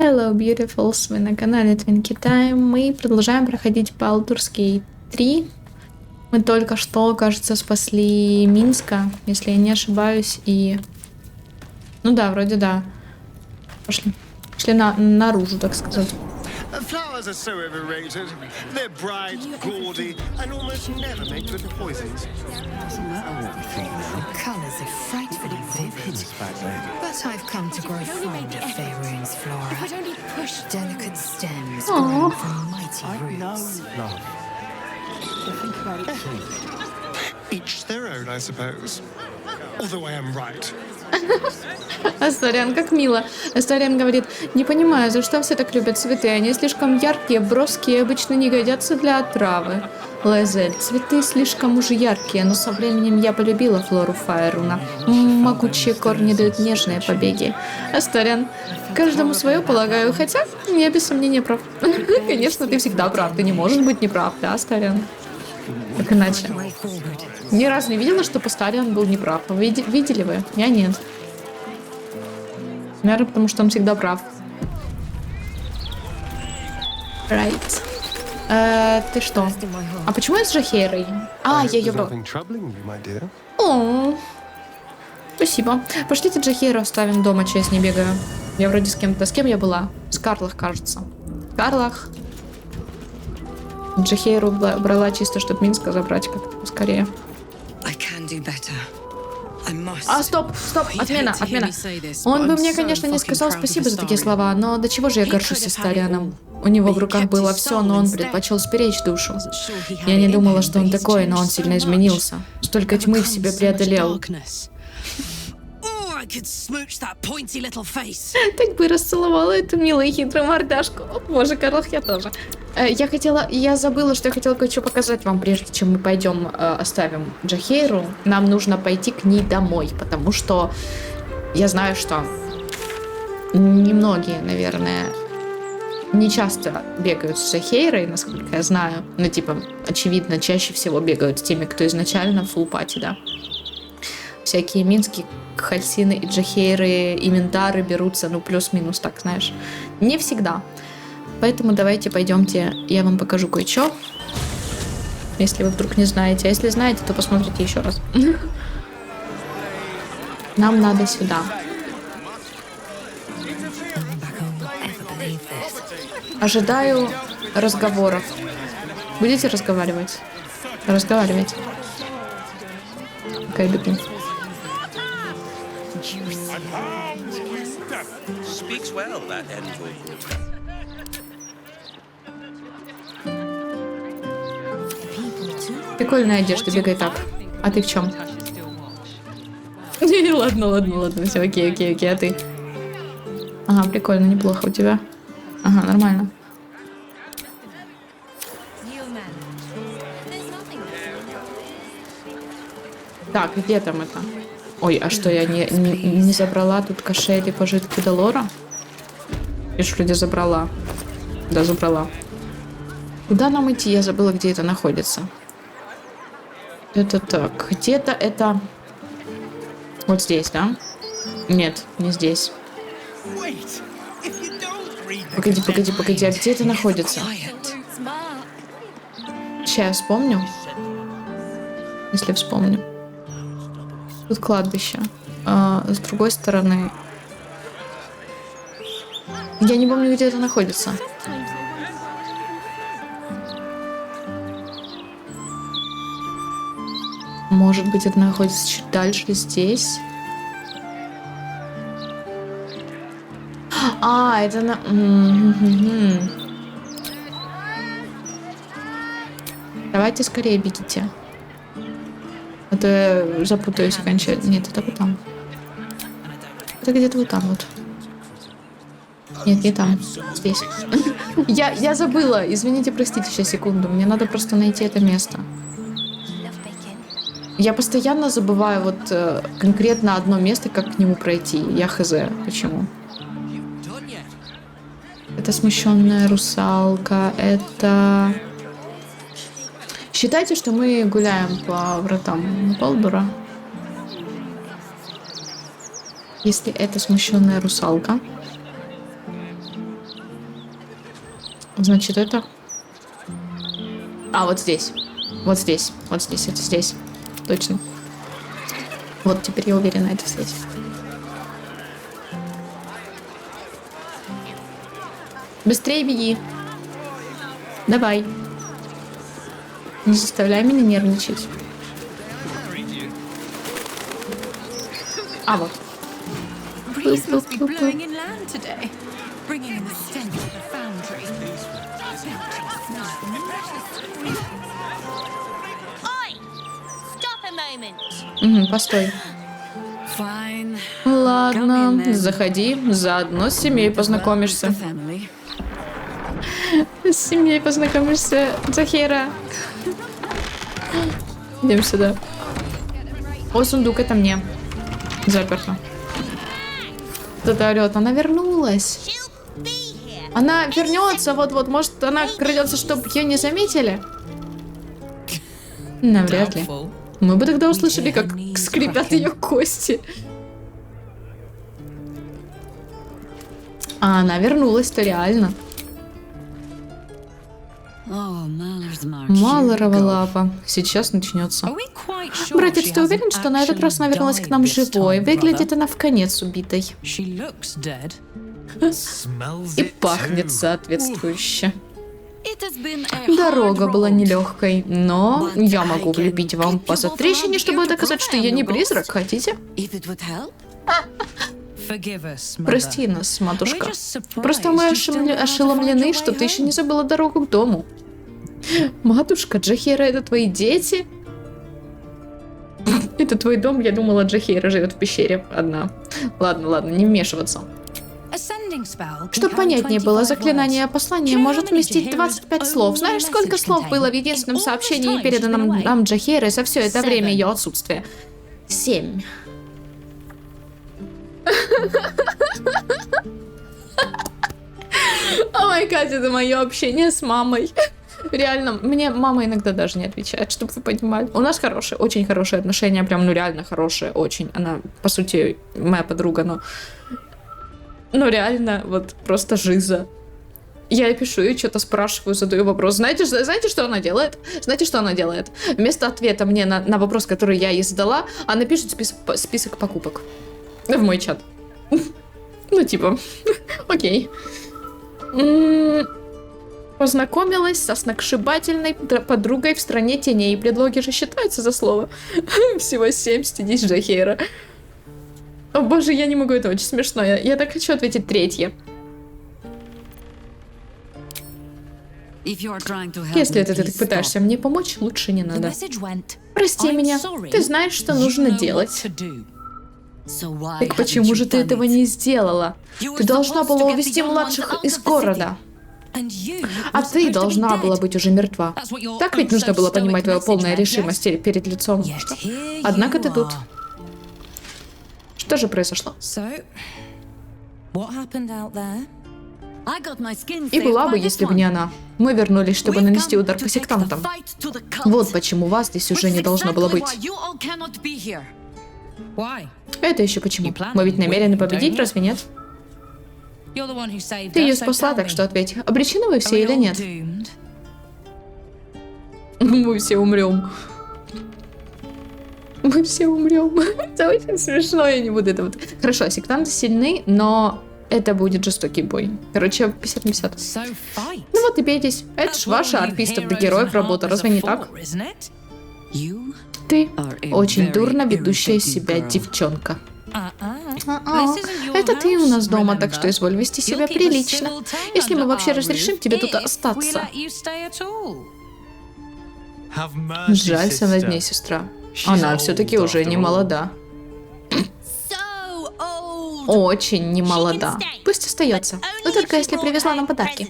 Hello, beautifuls! Вы на канале Twinkie Time. Мы продолжаем проходить Baldur's Gate 3. Мы только что, кажется, спасли Минска, если я не ошибаюсь, и... Ну да, вроде да. Пошли. Пошли наружу, так сказать. Flowers are so overrated. They're bright, gaudy, and almost never make good poisons. Doesn't matter what we think now. Colours are frightfully vivid, but I've come to grow fond of Faerun's flora. Delicate stems growing from mighty roots. Love. So think about it too. Each their own, I suppose. Although I am right. Астариан, как мило. Астариан говорит: не понимаю, за что все так любят цветы. Они слишком яркие, броские, обычно не годятся для отравы. Лазель, цветы слишком уже яркие, но со временем я полюбила флору Фаеруна. Могучие корни дают нежные побеги. Астариан, каждому свое, полагаю, хотя я без сомнения прав. Конечно, ты всегда прав, ты не можешь быть неправ, да, Астариан? Как иначе? Ни разу не видела, что Астариан был неправ. Видели вы? Я нет. Наверное, потому что он всегда прав. Right. Ты что? А почему я с Джахейрой? А, я ее брала. О, спасибо. Пошлите Джахейру оставим дома, что я с ней бегаю. Я вроде с кем-то. С кем я была? С Карлах, кажется. Карлах. Джахейру брала чисто, чтобы Минска забрать как-то скорее. А, стоп, отмена. Он бы мне, конечно, не сказал спасибо за такие слова, но до чего же я горжусь Астарианом? У него в руках было все, но он предпочел сберечь душу. Я не думала, что он такой, но он сильно изменился. Столько тьмы в себе преодолел. Так бы расцеловала эту милую хитрую мордашку. О, боже, Карлах, я тоже. Я забыла, что я хотела кое-что показать вам, прежде чем мы пойдем оставим Джахейру. Нам нужно пойти к ней домой, потому что я знаю, что немногие, наверное, не часто бегают с Джахейрой, насколько я знаю. Ну, типа, очевидно, чаще всего бегают с теми, кто изначально фулл пати, да. Всякие минские Хальсины и Джахейры, и Ментары берутся, ну, плюс-минус, так, знаешь. Не всегда. Поэтому давайте пойдемте, я вам покажу кое-что. Если вы вдруг не знаете. А если знаете, то посмотрите еще раз. Нам надо сюда. Ожидаю разговоров. Будете разговаривать? Разговаривайте. Окей, беги. Speaks well, that envoy. Прикольная одежда, бегай так. А ты в чем? Ладно, все, окей, а ты? Ага, прикольно, неплохо у тебя. Ага, нормально. Так, где там это? Ой, а что, я не забрала тут кошель и пожитки Долора? Я ж вроде забрала. Да, забрала. Куда нам идти? Я забыла, где это находится. Это так. Где-то это... Вот здесь, да? Нет, не здесь. Погоди. А где это находится? Сейчас я вспомню. Если вспомню. Тут кладбище. С другой стороны... Я не помню, где это находится. Может быть, это находится чуть дальше, здесь. А, это на... Давайте скорее бегите. А то я запутаюсь окончательно. Нет, это вот там. Это где-то вот там вот. Нет, не там. Здесь. Я забыла. Извините, простите, сейчас секунду. Мне надо просто найти это место. Я постоянно забываю вот конкретно одно место, как к нему пройти. Я хз. Почему? Это смущенная русалка. Это... Считайте, что мы гуляем по вратам Балдура. Если это смущенная русалка, Значит, это... А, вот здесь. Вот здесь. Вот здесь. Это здесь. Точно. Вот теперь я уверена, это здесь. Быстрее беги. Давай. Не заставляй меня нервничать. А, вот. Breeze must be blowing inland today, bringing in the stench of the foundry. Oi! Stop a moment. Угу, постой. Fine. Ладно, заходи, заодно с семьей познакомишься. The family. С семьей познакомишься, Джахейра. Идем сюда. О, сундук, это мне. Заперто. Кто-то орёт, она вернулась. She'll be here. Она вернется, вот-вот, может, она крадется, чтобы ее не заметили? Навряд ли. Мы бы тогда услышали, как скрипят ее кости. А она вернулась-то реально. Oh, Maller's March. Малорова лапа. Сейчас начнется. Are we quite sure Братец, she ты уверен, hasn't что на этот раз она actually вернулась к нам died this живой? time, Выглядит brother? она в конец убитой. She looks dead. Smells И it пахнет too. соответствующе. It has been a Дорога hard была road. нелегкой, но But я I могу can влепить вам pick по you up затрещине, around чтобы here to доказать, что prove я I am не no призрак. ghost. Хотите? If it would help. Forgive us, mother. Прости нас, матушка. We're just surprised Просто мы you still know how to find ошеломлены, your что way ты еще home. не забыла дорогу к дому. Матушка, Джахейра, это твои дети? Это твой дом? Я думала, Джахейра живет в пещере одна. Ладно, не вмешиваться. Ascending spell can Чтобы carry понятнее было, 25 заклинание words. послания может вместить 25 слов. Знаешь, сколько слов было в единственном сообщении, переданном нам Джахейрой за все это время ее отсутствия? 7. О май гад, это мое общение с мамой. Реально, мне мама иногда даже не отвечает, чтобы вы понимали. У нас хорошие, очень хорошие отношения, прям, ну реально хорошие, очень. Она, по сути, моя подруга, но реально, вот просто жиза. Я ей пишу, и что-то спрашиваю, задаю вопрос. Знаете, что она делает? Знаете, что она делает? Вместо ответа мне на вопрос, который я ей задала, она пишет список покупок в мой чат. Ну, типа, окей. Познакомилась со сногсшибательной подругой в стране теней. Предлоги же считаются за слово. Всего 7, стыдись, Джахейра. О боже, я не могу, это очень смешно. Я так хочу ответить третье. If you are trying to help Если me, ты please пытаешься stop. мне помочь, лучше не The надо. message went, Прости "I'm меня. sorry, Ты знаешь, что you нужно know what делать. to do." So why Так haven't почему you же ты done этого it? не сделала? You Ты were должна supposed была to get увезти the young ones младших out из of the города. And you А were ты supposed to be должна dead. была быть уже мертва. That's what your Так ведь own нужно было so понимать stoic твою полная message meant, решимость перед лицом. yes? Что? Yet here Однако you ты тут. are. Что же произошло? So, what happened out there? I got my skin И saved была бы, by this если бы one. не она. Мы вернулись, чтобы We've нанести come удар to по take the сектантам. fight to the cult. Вот почему вас здесь уже Which не is должно было exactly быть. why you all cannot be here. Why? Это еще почему? You plan Мы ведь on намерены winning, победить, don't you? разве нет? You're the one who saved Ты ее us, so спасла, tell так me, что ответь. Обречены вы are все we или all нет? doomed? Мы все умрем. Мы все умрем. Это очень смешно, я не буду это вот. Хорошо, сектанты сильны, но это будет жестокий бой. Короче, 50 на 50. So fight. Ну вот и бейтесь. Это That's ж what ваша all you арфистов heroes да героев and работа, harpers разве are не for, так? isn't it? You Ты are a очень very дурно ведущая irritating себя girl. девчонка. Uh-uh. А-а. This isn't your Это ты у нас house, дома, так remember? что изволь вести You'll себя keep a прилично. civil tongue Если мы under вообще our разрешим roof тебе тут if we остаться. let you stay at all. Have mercy, Жалься над sister. ней, сестра. She's Она old все-таки уже after не all. молода. So old. Очень не молода. Пусть остается. Но только если привезла нам подарки.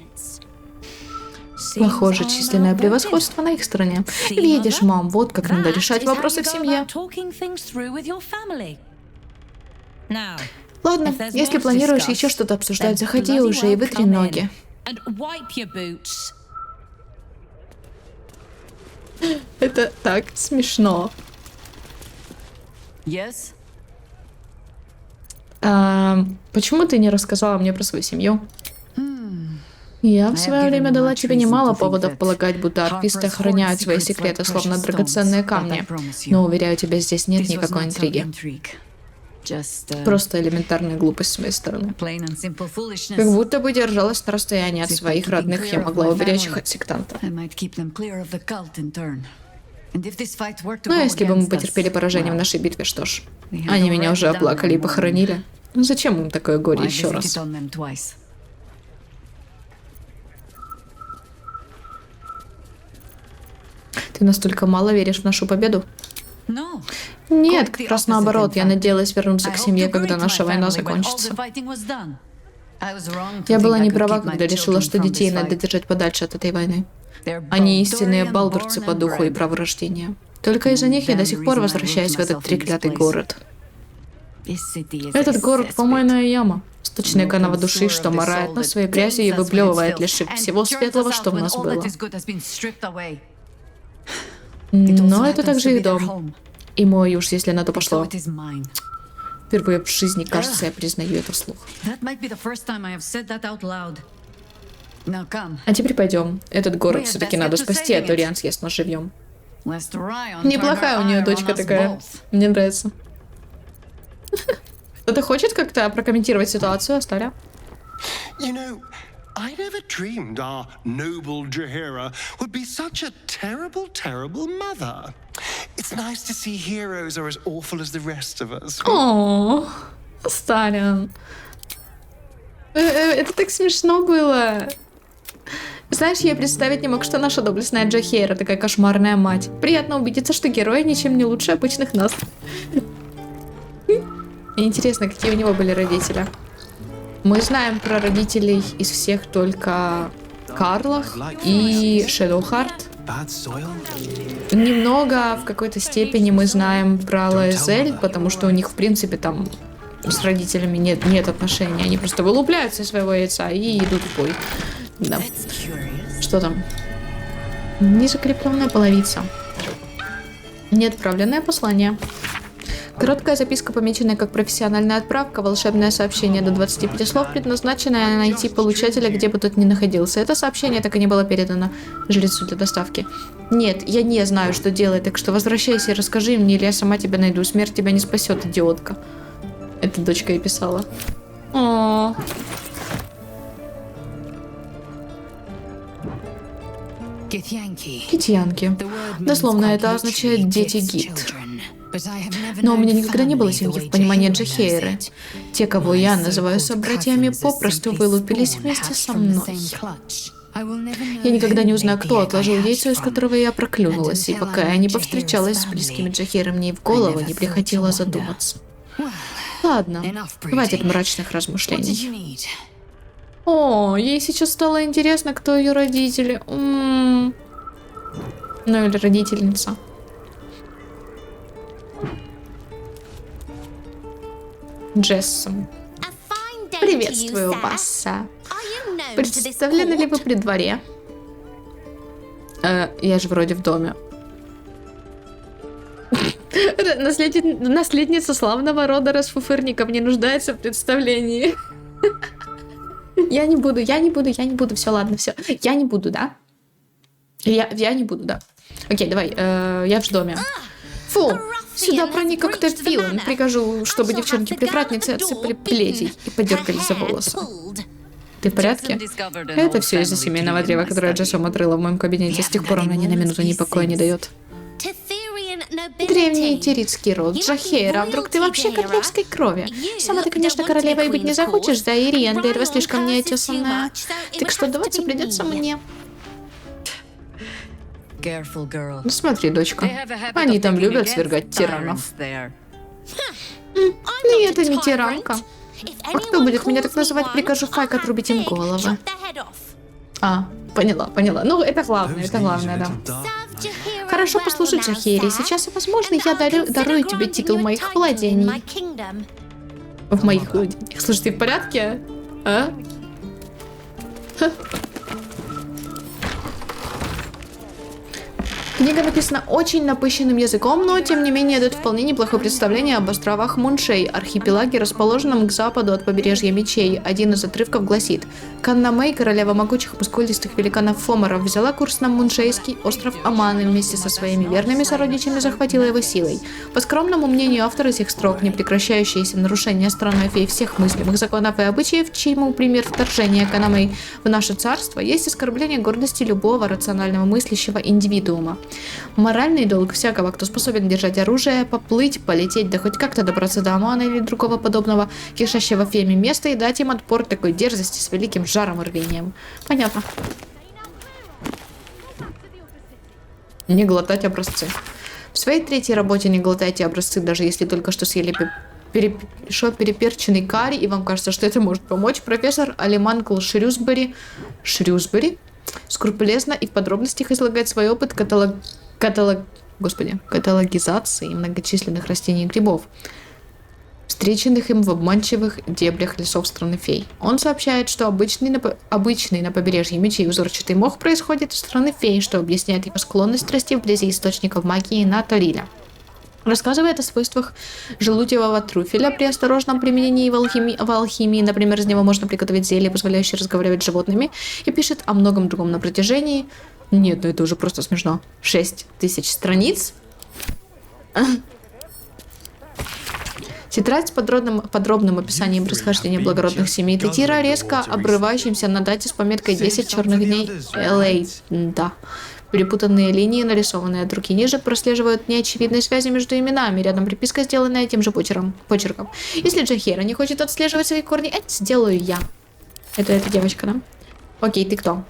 Похоже, Seems I'm численное outvoted. превосходство на их стороне. See, Видишь, mother? мам, вот как надо That решать is how вопросы you в go семье. about talking things through with your family. Now, Ладно, if there's если more to планируешь discuss, еще что-то обсуждать, then заходи bloody уже и well вытри come in. ноги. And wipe your boots. Это так смешно. Yes? Почему ты не рассказала мне про свою семью? Я в свое время дала тебе немало поводов полагать, будто арфисты охраняют свои секреты, словно драгоценные камни. Но, уверяю тебя, здесь нет никакой интриги. Просто элементарная глупость с моей стороны. Как будто бы держалась на расстоянии от своих родных, я могла уберечь их от сектанта. Но если бы мы потерпели поражение в нашей битве, что ж, они меня уже оплакали и похоронили. Зачем им такое горе еще раз? Ты настолько мало веришь в нашу победу? Нет, как раз наоборот. Я надеялась вернуться к семье, когда наша война закончится. Я была не права, когда решила, что детей надо держать подальше от этой войны. Они истинные балдурцы по духу и праву рождения. Только из-за них я до сих пор возвращаюсь в этот треклятый город. Этот город — помойная яма. Сточная канава души, что морает нас своей грязью и выплевывает, лишив всего светлого, что в нас было. Но это также их дом. И мой уж, если на то пошло. Впервые в жизни, кажется, я признаю это вслух. А теперь пойдем. Этот город все-таки надо спасти, а то Риан съест нас живьем. Неплохая у нее дочка такая. Мне нравится. Кто-то хочет как-то прокомментировать ситуацию, Астария? You know, I never dreamed our noble Jaheira would be such a terrible, terrible mother. It's nice to see heroes are as awful as the rest of us. О, Астариан. Это так смешно было. Знаешь, я представить не мог, что наша доблестная Джахейра такая кошмарная мать. Приятно убедиться, что герои ничем не лучше обычных нас. Интересно, какие у него были родители. Мы знаем про родителей из всех только Карлах и Шэдоухарт. Немного, в какой-то степени, мы знаем про Лаэзель, потому что у них, в принципе, там с родителями нет отношений. Они просто вылупляются из своего яйца и идут в бой. Да. Что там? Незакрепленная половица. Неотправленное послание. Короткая записка, помеченная как профессиональная отправка, волшебное сообщение до 25 слов, предназначенное найти получателя, где бы тот ни находился. Это сообщение так и не было передано жрецу для доставки. Нет, я не знаю, что делать, так что возвращайся и расскажи мне, или я сама тебя найду. Смерть тебя не спасет, идиотка. Это дочка и писала. О. Китьянки. Дословно это означает «дети Гит». Но у меня никогда не было семьи в понимании Джахейры. Те, кого я называю собратьями, попросту вылупились вместе со мной. Я никогда не узнаю, кто отложил яйцо, из которого я проклюнулась, и пока я не повстречалась с близкими Джахейры, мне и в голову не приходило задуматься. Ладно, хватит мрачных размышлений. О, ей сейчас стало интересно, кто ее родители. Ну или родительница. Джессом. Приветствую вас. Представлены ли вы при дворе? Я же вроде в доме. Наследница славного рода расфуфырников не нуждается в представлении. Я не буду. Все, ладно, все. Я не буду, да? Я не буду, да. Окей, давай, я в доме. Фу, сюда проник как-то вилан. Прикажу, чтобы девчонки-привратницы отсыпали плетей и подергали за волосы. Ты в порядке? Это все из-за семейного древа, которое Джессом отрыла в моем кабинете. С тех пор она ни на минуту ни покоя не дает. Древний тиритский род Джахейра, а вдруг ты вообще королевской крови? Сама ты, конечно, королевой быть не захочешь, да и Риан для этого слишком неотесанная. Так что даваться придется мне. Ну смотри, дочка, они там любят свергать тиранов. Ну и это не тиранка. А кто будет меня так называть, прикажу Файк отрубить им головы. А, поняла. Ну, это главное, да. Хорошо, послушай, Джахейри, сейчас, возможно, я дарую тебе титул моих владений. В моих владениях. Слушай, ты в порядке? А? Книга написана очень напыщенным языком, но тем не менее дает вполне неплохое представление об островах Муншей, архипелаге, расположенном к западу от побережья Мечей. Один из отрывков гласит: Канна Мэй, королева могучих мускулистых великанов Фоморов, взяла курс на Муншейский остров Аман и вместе со своими верными сородичами захватила его силой. По скромному мнению автора этих строк, непрекращающееся нарушение страной фей всех мыслимых законов и обычаев, чьему пример вторжения Канна Мэй в наше царство, есть оскорбление гордости любого рационального мыслящего индивидуума. Моральный долг всякого, кто способен держать оружие, поплыть, полететь, да хоть как-то добраться до Амана или другого подобного, кишащего феями места, и дать им отпор такой дерзости с великим жаром и рвением. Понятно. Не глотать образцы. В своей третьей работе не глотайте образцы, даже если только что съели переперченный карри, и вам кажется, что это может помочь. Профессор Алиманкл Шрюсбери скрупулезно и в подробностях излагает свой опыт каталогизации многочисленных растений и грибов, встреченных им в обманчивых дебрях лесов страны фей. Он сообщает, что обычный на побережье Мечей узорчатый мох происходит из страны фей, что объясняет его склонность расти вблизи источников магии на Ториля. Рассказывает о свойствах желудевого трюфеля при осторожном применении в алхимии. Например, из него можно приготовить зелье, позволяющее разговаривать с животными. И пишет о многом другом на протяжении... Нет, ну это уже просто смешно. 6000 страниц. Тетрадь с подробным описанием происхождения благородных семей Тетира, резко обрывающимся на дате с пометкой 10 черных дней Л.А. Да. Перепутанные линии, нарисованные от руки ниже, прослеживают неочевидные связи между именами. Рядом приписка, сделанная тем же почерком. Если Джахира не хочет отслеживать свои корни, это сделаю я. Это эта девочка, да? Окей, ты кто?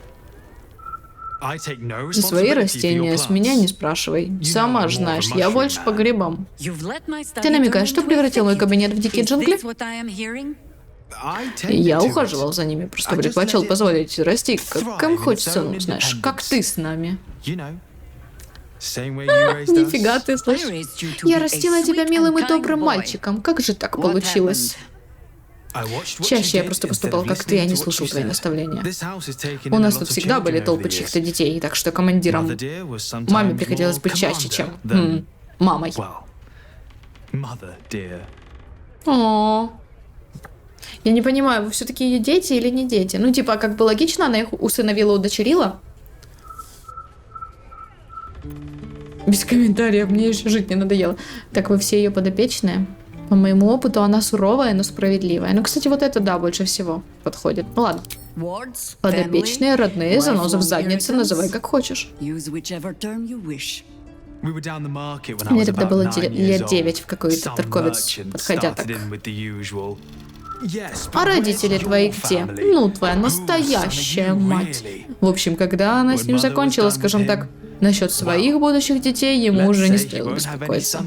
Свои растения с меня не спрашивай. Сама ж знаешь, я больше по грибам. Ты намекаешь, что превратил мой кабинет в дикие джунгли? Я ухаживал за ними, просто предпочел позволить расти, как им хочется, ну, знаешь, как ты с нами. Нифига ты, слышишь? Я растила тебя милым и добрым мальчиком. Как же так получилось? Чаще я просто поступал как ты, а не слушал твои наставления. У нас тут всегда были толпы чьих-то детей, так что командиром маме приходилось быть чаще, чем мамой. О, я не понимаю, вы все-таки ее дети или не дети? Ну, типа, как бы логично, она их усыновила, удочерила? Без комментариев, мне еще жить не надоело. Так, вы все ее подопечные? По моему опыту, она суровая, но справедливая. Ну, кстати, вот это, да, больше всего подходит. Ну, ладно. Подопечные, родные, занозы в заднице, называй как хочешь. Мне тогда было лет 9 в какой-то торговец, подходя так. А родители твои где? Ну, твоя настоящая мать. В общем, когда она с ним закончила, скажем так, насчет своих будущих детей, ему уже не стоило беспокоиться.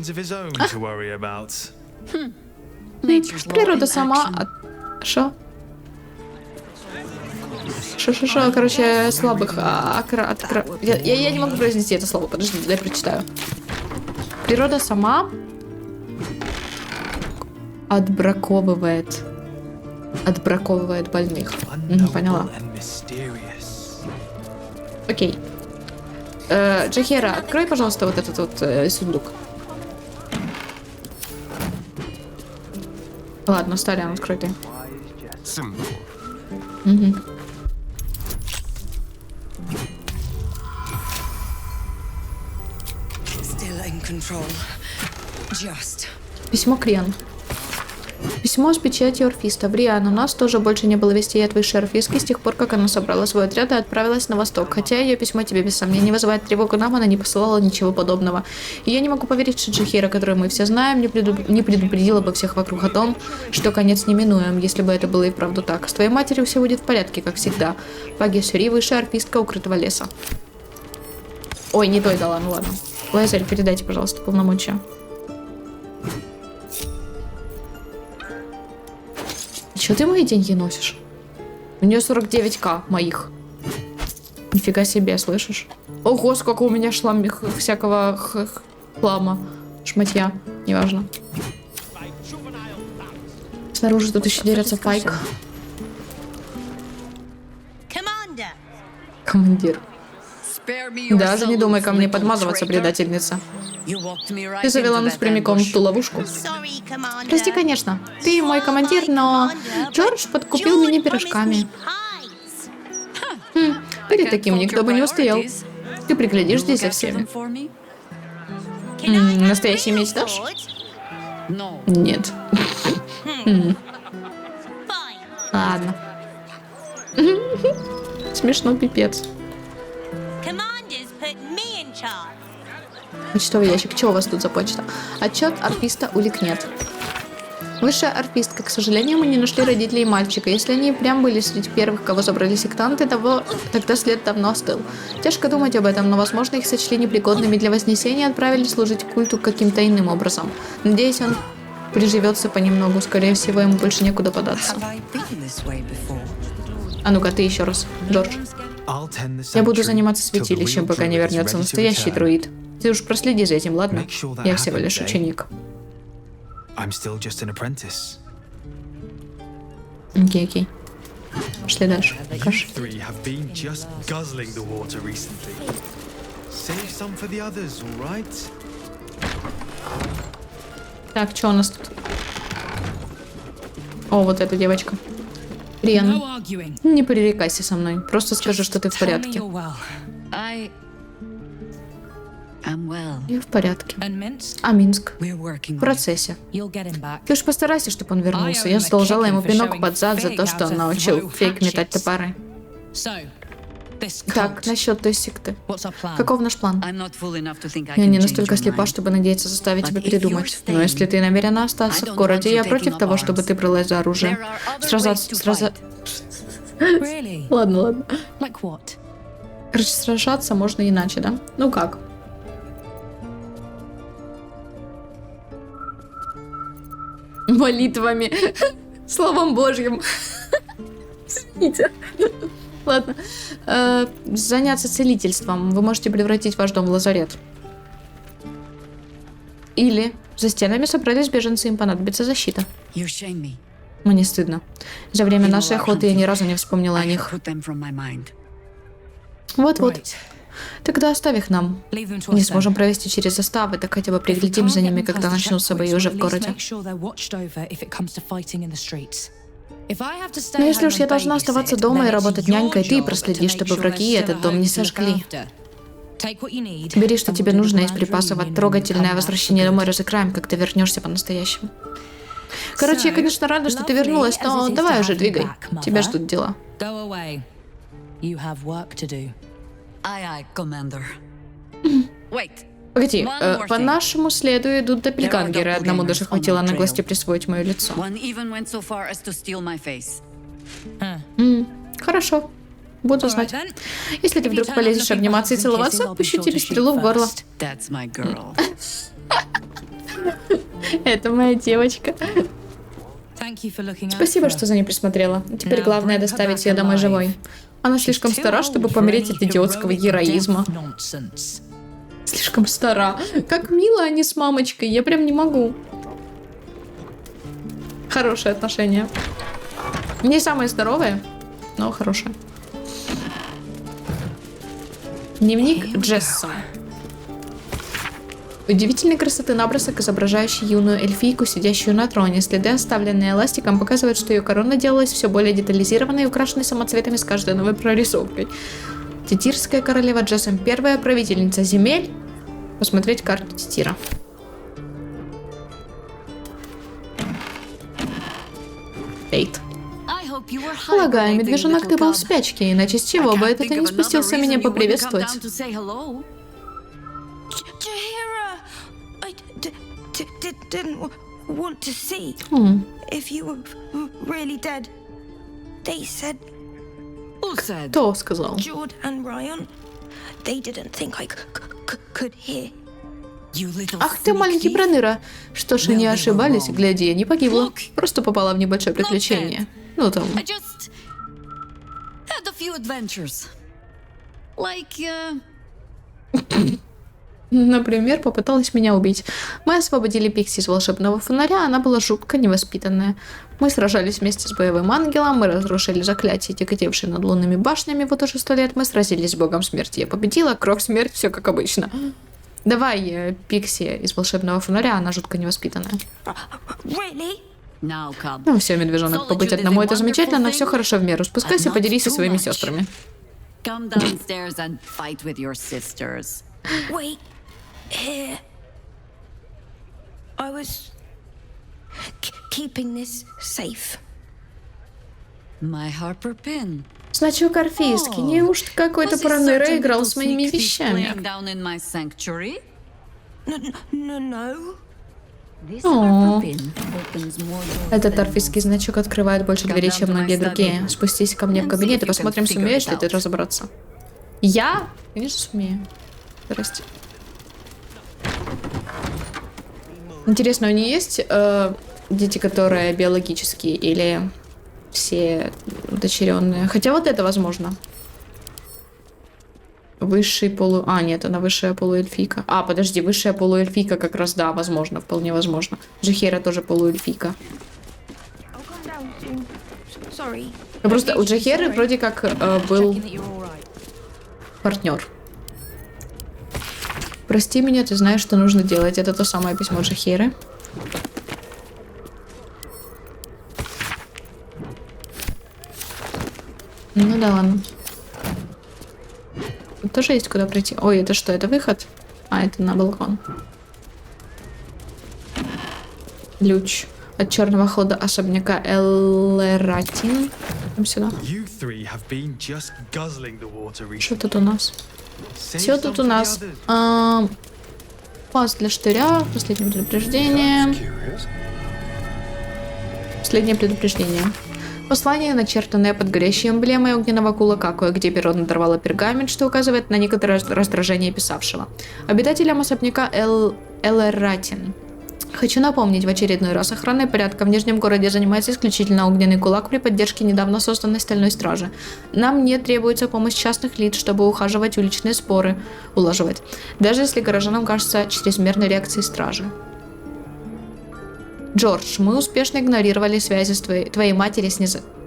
Природа сама... Шо? Шо, короче, слабых... Я не могу произнести это слово, подожди, дай прочитаю. Природа сама отбраковывает больных. Поняла. Окей. Джахира, открой, пожалуйста, вот этот вот сундук. Ладно, Сталиан, открой ты. Угу. Письмо Криан. Письмо с печатью Орфиста. Бриан, у нас тоже больше не было вестей от высшей Орфистки с тех пор, как она собрала свой отряд и отправилась на восток. Хотя ее письмо тебе без сомнения вызывает тревогу, нам она не посылала ничего подобного. И я не могу поверить, что Джахира, которую мы все знаем, не предупредила бы всех вокруг о том, что конец неминуем, если бы это было и вправду так. С твоей матерью все будет в порядке, как всегда. Паги Шри, высшая Орфистка укрытого леса. Ой, не той дала, ну ладно. Лазель, передайте, пожалуйста, полномочия. Чё ты мои деньги носишь? У нее 49к моих. Нифига себе, слышишь? Ого, сколько у меня всякого хлама. Шматья, неважно. Снаружи тут еще дерется Пайк. Commander, Командир. Даже не думай ко мне подмазываться, предательница. Ты завела нас прямиком в ту ловушку. Sorry, Commander. Прости, конечно. Ты мой командир, но Джордж подкупил меня пирожками. Перед таким никто бы не устоял. Ты приглядишь здесь за всеми. Настоящий меч дашь? Нет. Fine. Ладно. Смешно, пипец. Commanders put me in charge. Почтовый ящик. Что у вас тут за почта? Отчет арфиста улик нет. Высшая арфистка. К сожалению, мы не нашли родителей мальчика. Если они прям были среди первых, кого забрали сектанты, тогда след давно остыл. Тяжко думать об этом, но, возможно, их сочли непригодными для вознесения и отправили служить культу каким-то иным образом. Надеюсь, он приживется понемногу. Скорее всего, ему больше некуда податься. А ну-ка, ты еще раз, Джордж. Я буду заниматься святилищем, пока не вернется настоящий друид. Ты уж проследи за этим, ладно? Я всего лишь ученик. Окей. Пошли дальше. Каш. Так, что у нас тут? О, вот эта девочка. Риан, не пререкайся со мной. Просто скажи, что ты в порядке. Я в порядке. А Минск? В процессе. Ты уж постарайся, чтобы он вернулся. Я задолжала ему пинок под зад за то, что он научил фейк метать топоры. Так, насчет той секты. Каков наш план? Я не настолько слепа, чтобы надеяться заставить тебя передумать. Но если ты намерена остаться в городе, я против того, чтобы ты бралась за оружие. Сражаться... Ладно. Короче, сражаться можно иначе, да? Ну как? Молитвами. Словом Божьим. Извините. Ладно. Заняться целительством. Вы можете превратить ваш дом в лазарет. Или за стенами собрались беженцы, им понадобится защита. Мне стыдно. За время нашей охоты я ни разу не вспомнила о них. Вот-вот. Тогда оставь их нам. Не сможем провести через заставы, так хотя бы приглядим за ними, когда начнутся бои уже в городе. Но если уж я должна оставаться дома и работать нянькой, ты проследи, чтобы враги этот дом не сожгли. Бери, что тебе нужно из припасов, от трогательное возвращение домой разыграем, как ты вернешься по-настоящему. Короче, я, конечно, рада, что ты вернулась, но давай уже двигай. Тебя ждут дела. Погоди, по нашему следу идут доппельгангеры. Одному даже хватило наглости присвоить мое лицо. Хорошо. Буду знать. Если ты вдруг полезешь обниматься и целоваться, отпущу тебе стрелу в горло. Это моя девочка. Спасибо, что за ней присмотрела. Теперь главное доставить ее домой живой. Она слишком стара, чтобы помереть от идиотского героизма. Слишком стара. Как мило они с мамочкой. Я прям не могу. Хорошие отношения. Не самые здоровые, но хорошие. Дневник Джесса. Удивительной красоты набросок, изображающий юную эльфийку, сидящую на троне. Следы, оставленные эластиком, показывают, что ее корона делалась все более детализированной и украшенной самоцветами с каждой новой прорисовкой. Титирская королева Джессом, первая правительница земель. Посмотреть карту Титира. Фейт. Полагаю, медвежонок, ты был в спячке, иначе с чего бы это ты не спустился меня поприветствовать? Jaheira, I didn't want to see if you were really dead. They said Кто сказал? Jord and Ryan. They didn't think I could hear. Ах ты, маленький проныра. Что ж, они ошибались, гляди, я не погибла. Просто попала в небольшое приключение. Ну там. Например, попыталась меня убить. Мы освободили Пикси из волшебного фонаря, она была жутко невоспитанная. Мы сражались вместе с боевым ангелом, мы разрушили заклятие, тяготевшие над лунными башнями вот уже 100 лет, мы сразились с богом смерти. Я победила, кровь, смерть, все как обычно. Давай, Пикси из волшебного фонаря, она жутко невоспитанная. Really? Now come. Ну все, медвежонок, побыть одному это замечательно, но все хорошо в меру. Спускайся, поделись со своими сестрами. Come downstairs and fight with your sisters. Wait. Here. I was keeping this safe. My Harper pin. Значок орфийский. Неужто какой-то паранойра играл с моими вещами? Down in my sanctuary. No. This О. Harper pin opens more doors Этот than орфийский значок открывает больше дверей, чем многие другие. Спустись ко мне в кабинет и посмотрим, сумеешь ли ты разобраться. Я? Конечно, сумею. Здрасте. Интересно, у нее есть дети, которые биологические, или все удочеренные? Хотя вот это возможно. Высший полу... А, нет, она высшая полуэльфийка. А, подожди, высшая полуэльфийка как раз, да, возможно, вполне возможно. Джахейра тоже полуэльфийка. Ну, просто у Джахейры вроде как был партнер. Прости меня, ты знаешь, что нужно делать. Это то самое письмо Джахейры. Ну да ладно. Тут тоже есть куда пройти. Ой, это что, это выход? А, это на балкон. Ключ от черного хода особняка Эллератин. Там сюда. You three have been just guzzling the water Что recently. тут у нас? Save Все some тут for у the нас. others. Пас для штыря. Последнее предупреждение. Curious. Последнее предупреждение. Послание, начертанное под горящей эмблемой огненного кулака, кое-где перо надорвало пергамент, что указывает на некоторое раздражение писавшего. Обитателям особняка Эллератин. Хочу напомнить, в очередной раз охраной порядка в Нижнем городе занимается исключительно огненный кулак при поддержке недавно созданной стальной стражи. Нам не требуется помощь частных лиц, чтобы ухаживать уличные споры, улаживать, даже если горожанам кажется чрезмерной реакцией стражи. Джордж, мы успешно игнорировали связи с твоей матери с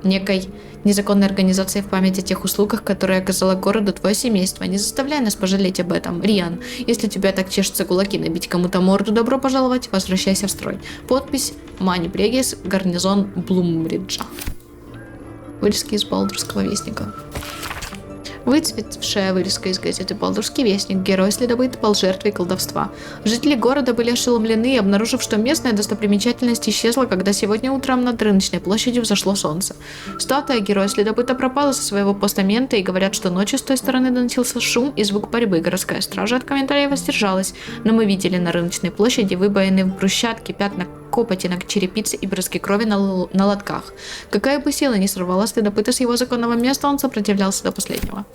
некой незаконной организацией в память о тех услугах, которые оказало городу твое семейство. Не заставляй нас пожалеть об этом. Риан, если у тебя так чешутся кулаки набить кому-то морду, добро пожаловать, возвращайся в строй. Подпись Мани Прегис, гарнизон Блумбриджа. Вырезки из Балдурского вестника. Выцветшая вырезка из газеты «Балдурский вестник». Герой-следопыт пал жертвой колдовства. Жители города были ошеломлены, обнаружив, что местная достопримечательность исчезла, когда сегодня утром над рыночной площадью взошло солнце. Статуя героя-следопыта пропала со своего постамента, и говорят, что ночью с той стороны доносился шум и звук борьбы. Городская стража от комментариев воздержалась, но мы видели на рыночной площади выбоины в брусчатке, пятна копоти на черепице и брызги крови на лотках. Какая бы сила ни сорвала следопыта с его законного места, он сопротивлялся до последнего.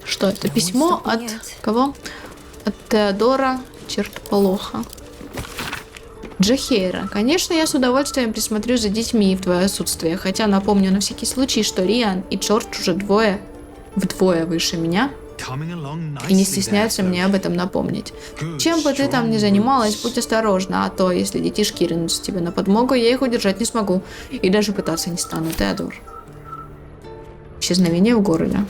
Что это? Письмо от кого? От Теодора Чертополоха. Джахейра. Конечно, я с удовольствием присмотрю за детьми в твое отсутствие, хотя напомню на всякий случай, что Риан и Джордж уже вдвое выше меня, и не стесняются мне об этом напомнить. Чем бы ты там ни занималась, будь осторожна, а то, если детишки ринутся тебе на подмогу, я их удержать не смогу. И даже пытаться не стану, Теодор. Исчезновение в городе.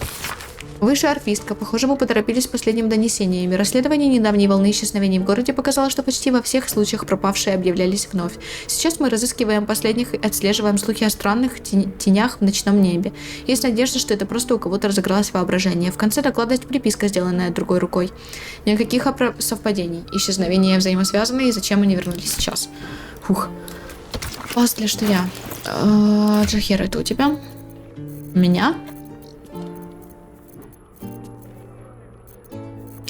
Высшая орфистка. Похоже, мы поторопились с последними донесениями. Расследование недавней волны исчезновений в городе показало, что почти во всех случаях пропавшие объявлялись вновь. Сейчас мы разыскиваем последних и отслеживаем слухи о странных тенях в ночном небе. Есть надежда, что это просто у кого-то разыгралось воображение. В конце доклада есть приписка, сделанная другой рукой. Никаких совпадений. Исчезновения взаимосвязаны, и зачем они вернулись сейчас? Фух. Пас для штыря. Джахер, это у тебя? Меня?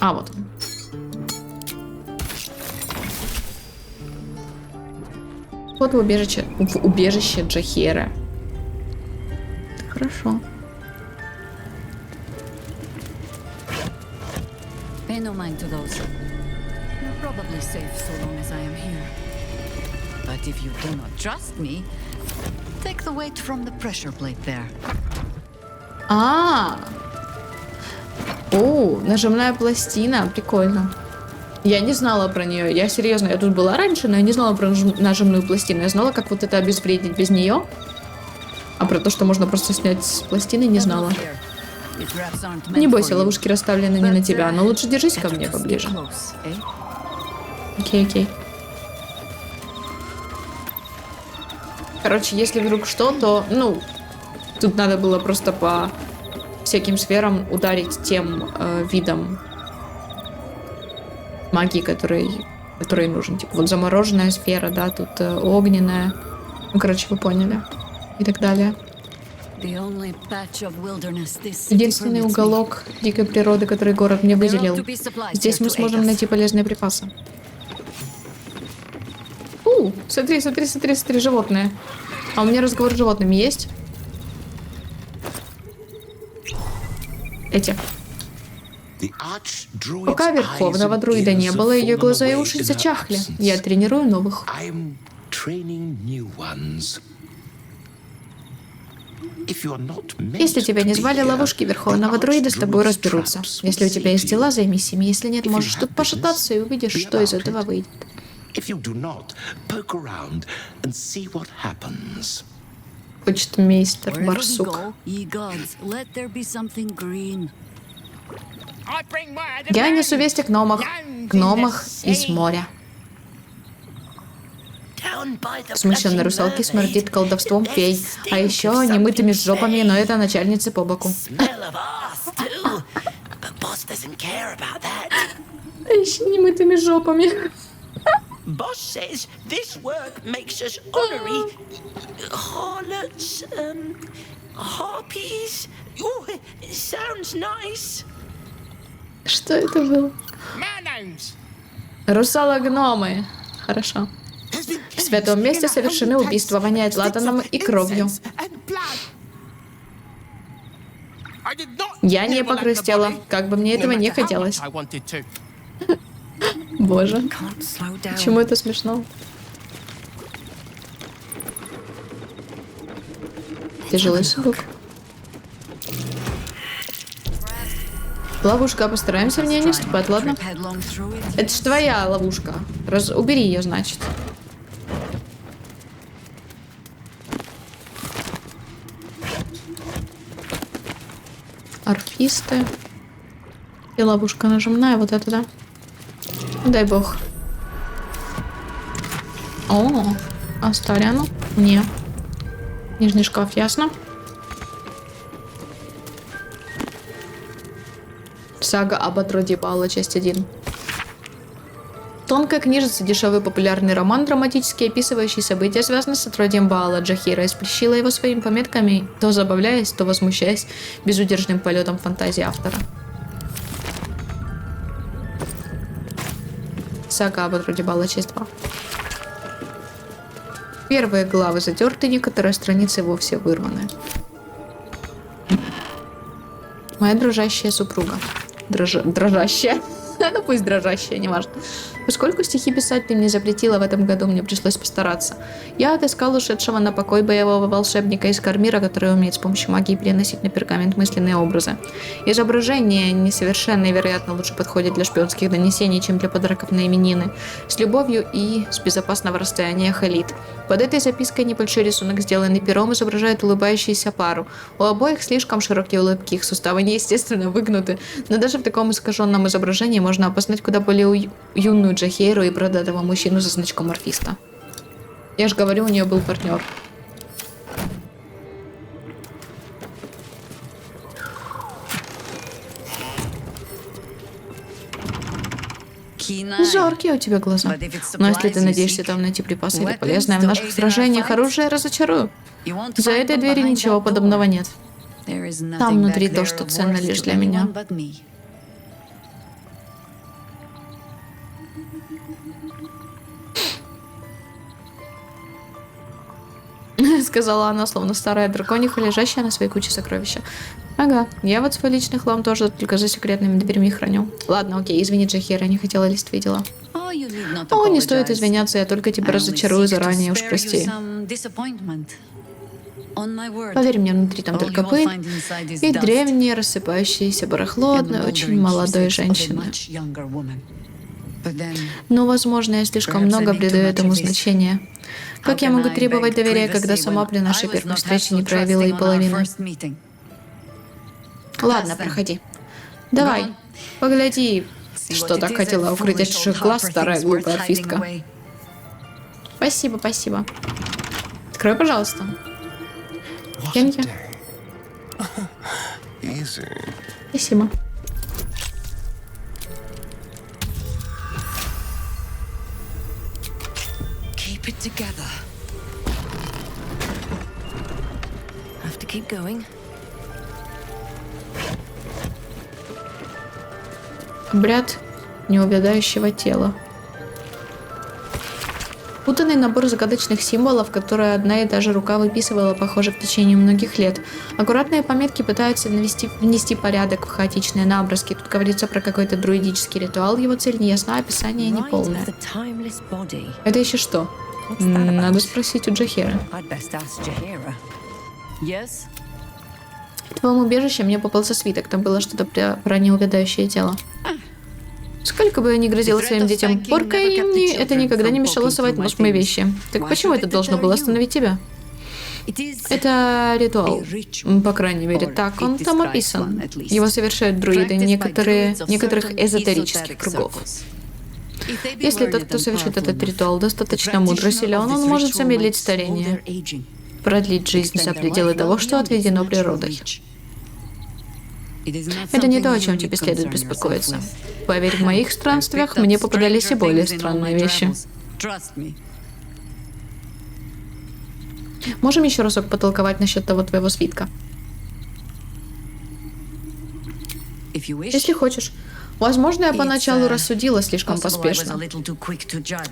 А, вот он. Вот в убежище Джахера. Хорошо. Pay no mind to those. You're probably safe so long as I am here. But if you do not trust me, take the weight from the pressure plate there. О, нажимная пластина, прикольно. Я не знала про нее. Я серьезно, я тут была раньше, но я не знала про нажимную пластину. Я знала, как вот это обезвредить без нее. А про то, что можно просто снять с пластины, не знала. Не бойся, ловушки расставлены не на тебя, но лучше держись ко мне поближе. Окей, окей. Короче, если вдруг что, то, ну, тут надо было просто по всяким сферам ударить тем видом магии, который нужен. Типа вот замороженная сфера, да, тут огненная. Ну, короче, вы поняли. И так далее. Единственный уголок дикой природы, который город мне выделил. Здесь мы сможем найти полезные припасы. Смотри, смотри, смотри, смотри, животные. А у меня разговор с животными есть? Эти. Пока верховного друида не было, ее глаза и уши зачахли. Я тренирую новых. Если тебя не звали, ловушки верховного друида с тобой разберутся. Если у тебя есть дела, займись ими. Если нет, можешь тут пошататься и увидишь, что из этого выйдет. Хочет мейстер барсук. Я несу вести к гномах из моря. Смущенной русалки смердит колдовством фей, а еще немытыми жопами, но это начальницы по боку. А еще немытыми жопами. Boss says this work makes us honorary harlots, harpies. Oh, it sounds nice. Что это было? Русалы-гномы. Хорошо. В святом месте совершены убийства, воняет ладаном и кровью. Я не похрустела, как бы мне этого не хотелось. Боже, почему это смешно? Тяжелый сундук. Ловушка, постараемся в нее не вступать, ладно? Это ж твоя ловушка. Убери ее, значит. Арфисты. И ловушка нажимная, вот это, да? Дай бог. О, Астариану? Не. Нижний шкаф, ясно? Сага об отроде Баала, часть 1. Тонкая книжица, дешевый популярный роман, драматически описывающий события, связанные с отродьем Баала. Джахира исплещила его своими пометками, то забавляясь, то возмущаясь безудержным полетом фантазии автора. Сага об отроде Баала, часть 2. Первые главы затерты, некоторые страницы вовсе вырваны. Моя дрожащая супруга. Дрожащая. Ну пусть дрожащая, неважно. Поскольку стихи писать ты мне запретила, в этом году мне пришлось постараться. Я отыскал ушедшего на покой боевого волшебника из Кармира, который умеет с помощью магии переносить на пергамент мысленные образы. Изображение несовершенное и, вероятно, лучше подходит для шпионских донесений, чем для подарков на именины. С любовью и с безопасного расстояния Халид. Под этой запиской небольшой рисунок, сделанный пером, изображает улыбающуюся пару. У обоих слишком широкие улыбки, их суставы неестественно выгнуты, но даже в таком искаженном изображении можно опознать куда более юную Джахейру и бородатого мужчину за значком орфиста. Я же говорю, у нее был партнер. Жаркие у тебя глаза. Но если ты надеешься там найти припасы или полезное в наших сражениях, оружие разочарую. За этой дверью ничего подобного нет. Там внутри то, что ценно лишь для меня. Сказала она, словно старая дракониха, лежащая на своей куче сокровища. Ага, я вот свой личный хлам тоже только за секретными дверьми храню. Ладно, окей, извини, Джахира, не хотела лезть в твои дела. О, не стоит извиняться, я только тебя разочарую заранее, уж прости. On my word. Поверь мне, внутри там All только you will пыль find inside is и dust. древнее рассыпающееся барахло And одной the очень moldering молодой keepsakes of a женщины. much younger woman. But then, Но, возможно, я слишком много придаю этому значения. Как я могу требовать доверия, когда сама при нашей первой встрече не проявила и половины? Ладно, проходи. Давай, погляди, что так хотела укрыть от чужих глаз, старая глупая орфистка. Спасибо, спасибо. Открой, пожалуйста. What a Кенки. day. Easy. Спасибо. Keep it together. Have to keep going. Обряд неувядающего тела. Путанный набор загадочных символов, которые одна и та же рука выписывала, похоже, в течение многих лет. Аккуратные пометки пытаются внести порядок в хаотичные наброски. Тут говорится про какой-то друидический ритуал, его цель не ясна, описание Rite неполное. of the timeless body. Это еще что? Надо спросить у Джахера. I'd best ask Jaheira. Yes? В твоем убежище мне попался свиток, там было что-то про неувядающее тело. Сколько бы я ни грозила своим детям поркой, мне это никогда не мешало совать нос в мои вещи. Так почему это должно было остановить тебя? It is Это ритуал. По крайней мере, так он там описан. Его совершают друиды некоторых эзотерических кругов. Если тот, кто совершит этот ритуал, достаточно мудро силен, он может замедлить старение, продлить жизнь за пределы того, что отведено природой. Это не то, о чем тебе следует беспокоиться. Поверь, в моих странствиях мне попадались и более странные вещи. Можем еще разок потолковать насчет того твоего свитка? Если хочешь. Возможно, я поначалу рассудила слишком поспешно.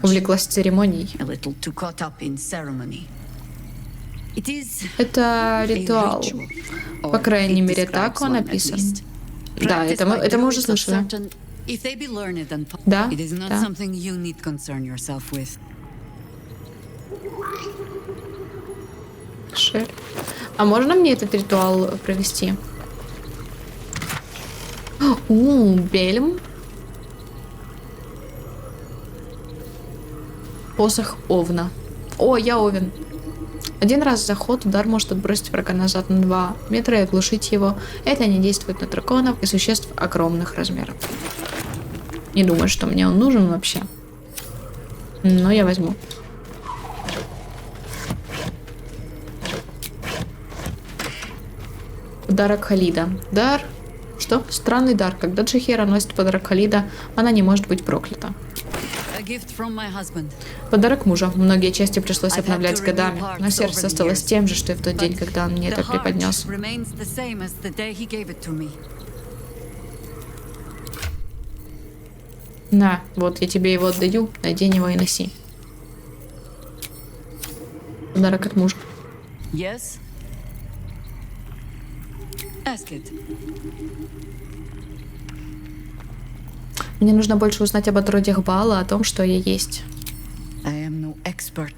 Увлеклась церемонией. Это ритуал. По крайней мере, так он описан. Да, это мы уже слышали. Да, да. Шер. А можно мне этот ритуал провести? Бельм. Посох Овна. О, я Овен. Один раз заход, удар может отбросить врага назад на 2 метра и оглушить его. Это не действует на драконов и существ огромных размеров. Не думаю, что мне он нужен вообще. Но я возьму. Подарок Халида. Дар. Что? Странный дар. Когда Джахера носит подарок Халида, она не может быть проклята. Подарок мужа. Многие части пришлось обновлять с годами, но сердце осталось тем же, что и в тот день, когда он мне это преподнес. На, вот я тебе его отдаю, надень его и носи. Подарок от мужа. Yes. Ask it. Мне нужно больше узнать об отродьях Баала, о том, что я есть.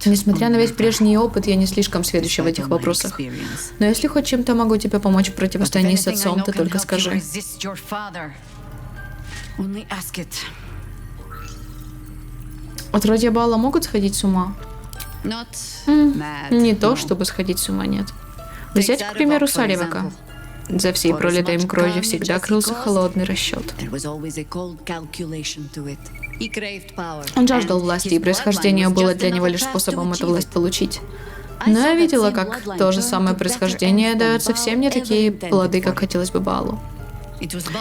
Несмотря на весь прежний опыт, я не слишком сведуща в этих вопросах. Но если хоть чем-то могу тебе помочь в противостоянии с отцом, ты только скажи. Отродья Баала могут сходить с ума? Не то, чтобы сходить с ума, нет. Взять, к примеру, Саривака. За всей пролитой им кровью всегда крылся холодный расчет. Он жаждал власти, и происхождение было для него лишь способом эту власть получить. Но я видела, как то же самое происхождение дает совсем не такие плоды, как хотелось бы Баалу.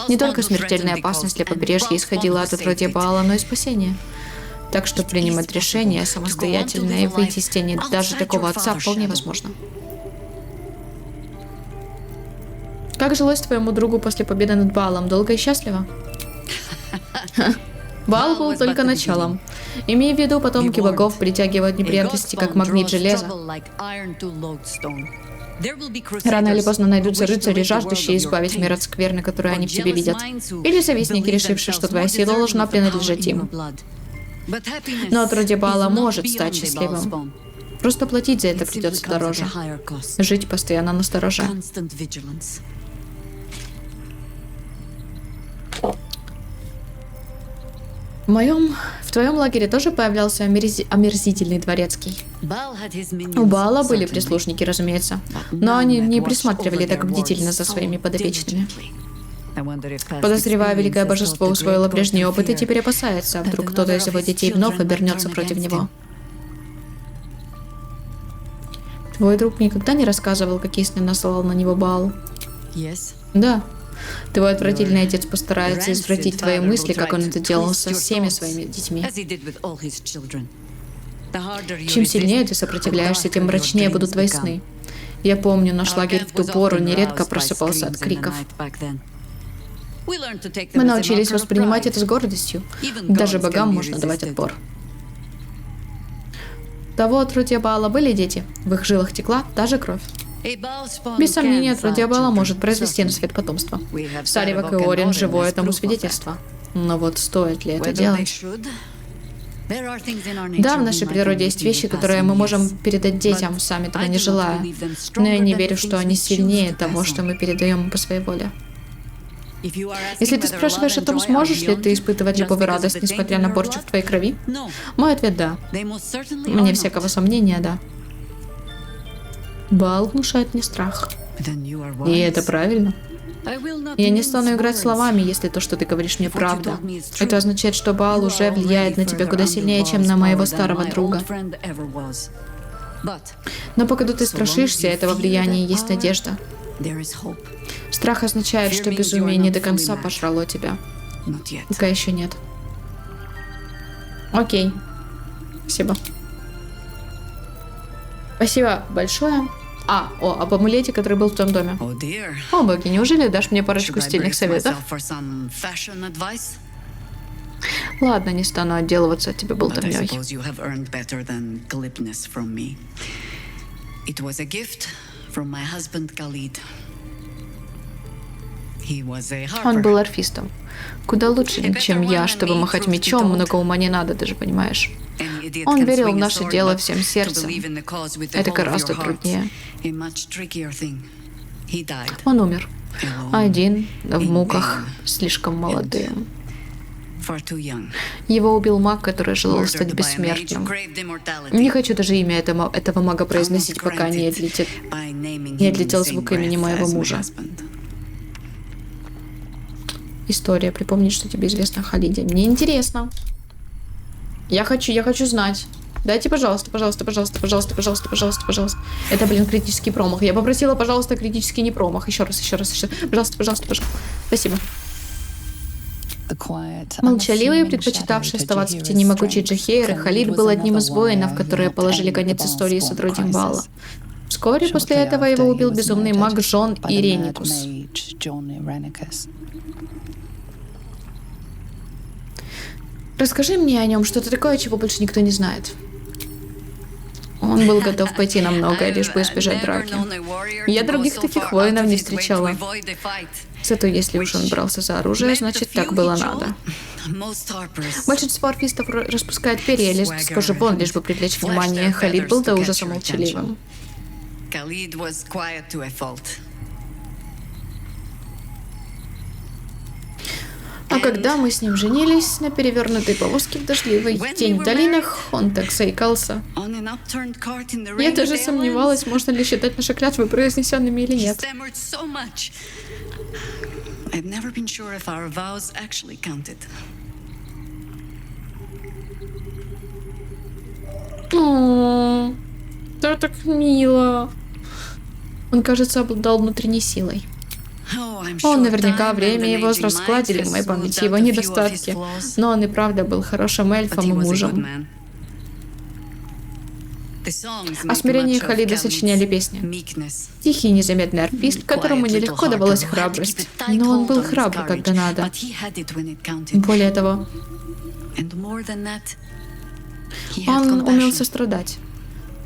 Не только смертельная опасность для побережья исходила от отродья Баала, но и спасение. Так что принимать решение самостоятельно и выйти из тени даже такого отца вполне возможно. Как жилось твоему другу после победы над Баалом? Долго и счастливо? Баал был только началом. Имея в виду, потомки богов притягивают неприятности, как магнит железа. Рано или поздно найдутся рыцари, жаждущие избавить мир от скверны, которую они в тебе видят. Или завистники, решившие, что твоя сила должна принадлежать им. Но отродье Баала может стать счастливым. Просто платить за это It simply придется comes at a дороже. higher cost. Жить постоянно на стороже. Constant vigilance. В твоем лагере тоже появлялся омерзительный дворецкий. Baal had his minions, У Баала были certainly, прислужники, разумеется, but но none они that не watched присматривали over так their бдительно за wards своими so подопечными. diligently. I wonder if past Подозреваю, великое experience has божество taught the усвоило great прежний god to опыт и fear теперь опасается, that вдруг кто-то another из of его his детей вновь children might обернется turn против against него. him. Твой друг никогда не рассказывал, какие сны наслал на него Баал? Yes. Да. Твой отвратительный отец постарается извратить твои мысли, как он это делал со всеми своими детьми. As he did with all his children. The harder you Чем сильнее resist, ты сопротивляешься, the тем darker your мрачнее будут dreams твои become. сны. Я помню, наш Our лагерь в camp ту was пору often нередко roused by просыпался от screams in the криков. night back then. We learned to take them Мы as a научились marker of воспринимать pride. это с гордостью. Even Даже gods богам can be можно давать resisted. отпор. Того отродья Баала были дети. В их жилах текла та же кровь. A Baal spawn Без сомнения, can отродье father Баала children, может произвести на certainly. свет потомство. We have Саривак и Sarevok and Орин Orin живое as тому proof of свидетельство. Но вот стоит ли это Whether they делать? should? There are things in our Да, nature в we нашей might природе only есть feel вещи, with которые passing мы можем years. передать детям, But сами того I не do not желая. believe them Но я stronger не than верю, the что things они we choose сильнее to того, pass что on. мы передаем по своей воле. If you are asking Если ты whether спрашиваешь о love том, and joy are сможешь ли beyond ты you, испытывать just любовь и because of радость, the несмотря taint на in your порчу в blood? твоей крови? No, Мой ответ – да. they most certainly Мне are всякого not. сомнения, да. Баал внушает мне страх. Then you are И wise. это правильно. I will not Я не mince стану играть words. словами, если то, что ты говоришь мне, If what you правда. told me is true, Это означает, что Баал you уже are влияет на already тебя further куда under сильнее, чем Baal's на моего power than старого my друга. old friend ever was. But Но пока ты so long as страшишься you этого fear влияния, that есть power, надежда. there is hope. Страх означает, Fear что means you безумие are не not до конца fully mad. пожрало тебя. Not yet. Пока еще нет. Окей. Спасибо. Спасибо большое. Об амулете, который был в том доме. Oh dear. О, боги, неужели дашь мне Should парочку I стильных brace советов? myself for some fashion advice? Ладно, не стану отделываться от тебя But I болтовней. suppose you have earned better than glibness from me. It was a gift from my husband Khalid. He was a Он harper. был орфистом. Куда лучше, чем я, чтобы махать мечом, много ума не надо, ты же понимаешь. Any idiot Он can верил в swing a наше sword, дело but всем to сердцем. believe in the cause with the Это whole of гораздо your heart, труднее. a much trickier thing. He died Он умер. alone, Один, в муках, слишком молодым. far too young. Его убил маг, который желал Murdered стать by a mage who бессмертным. craved immortality. Не хочу даже имя этого мага произносить, пока не отлетит. не отлетел звук имени моего мужа. История. Припомни, что тебе известно о Халиде. Мне интересно. Я хочу знать. Дайте, пожалуйста. Это, критический промах. Я попросила, пожалуйста, критический не промах. Еще раз. Пожалуйста. Спасибо. Молчаливый и предпочитавший оставаться в тени могучей Джахейры, Халид был одним из воинов, которые положили конец истории с отродьем Баала. Вскоре после этого его убил безумный маг Джон Иреникус. Расскажи мне о нем что-то такое, чего больше никто не знает. Он был готов пойти на многое, лишь бы избежать драки. Я других таких воинов не встречала. Зато если уж он брался за оружие, значит, так было надо. Большинство орфистов распускает перья и лезут с кожи вон, лишь бы привлечь внимание. Халид был до ужаса молчаливым. А когда мы с ним женились на перевернутой повозке в дождливый день в долинах, он так заикался. Я даже сомневалась, можно ли считать наши клятвы произнесенными или нет. О, да, так мило. Он, кажется, обладал внутренней силой. Наверняка время и возраст складили в моей памяти его недостатки, но он и правда был хорошим эльфом и мужем. О смирении Халида сочиняли песни. Тихий и незаметный орфист, которому нелегко давалась храбрость, но он был храбр, когда надо. Более того, он умел сострадать.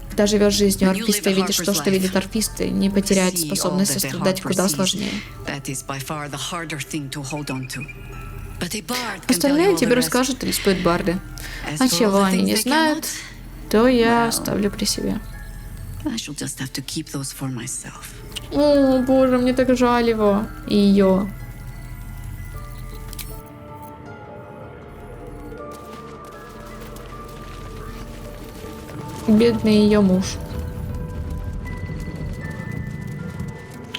Когда живешь жизнью орфиста и видишь то, что видят орфисты, не потерять способность сострадать куда сложнее. Остальное тебе расскажут или споют барды. А чего они не знают, то я оставлю при себе. I shall just have to keep those for myself. О, боже, мне так жаль его. И ее. Бедный ее муж.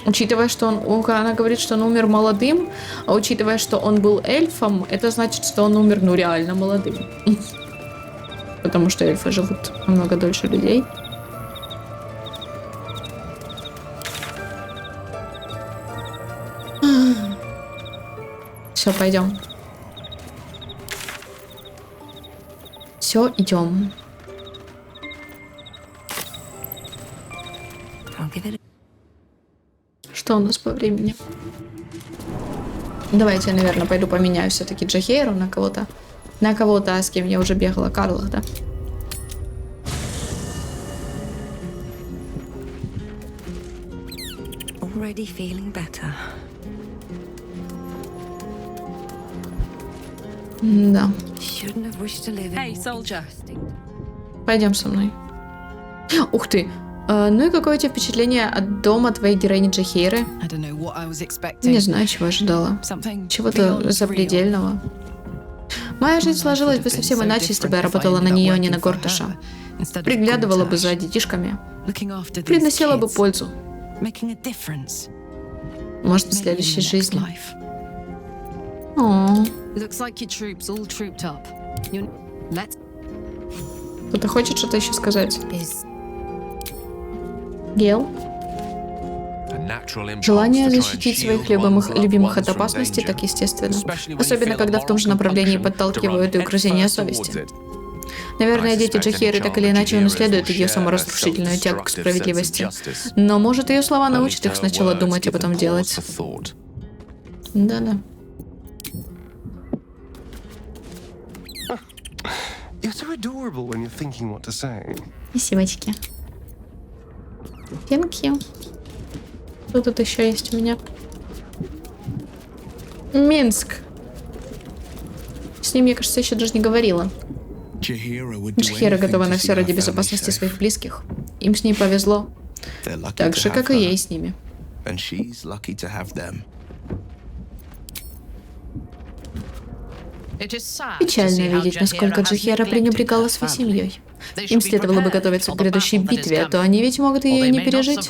Учитывая, что она говорит, что он умер молодым, а учитывая, что он был эльфом, это значит, что он умер, ну, реально молодым. Потому что эльфы живут намного дольше людей. Все, пойдем. Все, идем. Что у нас по времени? Давайте я, наверное, пойду поменяю все-таки Джахейру на кого-то. На кого-то, с кем я уже бегала. Карла, да? Already feeling better. Да. Shouldn't have wished to live in Hey, soldier. Пойдем со мной. Ух ты. Ну и какое у тебя впечатление от дома твоей героини Джахейры? Не знаю, чего ожидала. Чего-то запредельного. Моя жизнь сложилась бы совсем иначе, если бы я работала на нее, а не на Горташа. Приглядывала бы за детишками. Приносила бы пользу. Может, в следующей жизни. О. Кто-то хочет что-то еще сказать? Гел? Желание защитить своих любимых от опасности так естественно. Особенно, когда в том же направлении подталкивают и угрызения совести. Наверное, дети Джахейры так или иначе унаследуют ее саморазрушительную тягу к справедливости. Но, может, ее слова научат их сначала думать, а потом делать. Да-да. You're so adorable when you're thinking what to say. Спасибочки. Thank you. Что тут еще есть у меня? Минск. С ним, я, кажется, еще даже не говорила. Джахейра готова на все ради безопасности своих близких. Им с ней повезло. Так же, как и ей с ними. Печально видеть, насколько Джахейра пренебрегала своей семьей. Им следовало бы готовиться к грядущей битве, а то они ведь могут ее и не пережить.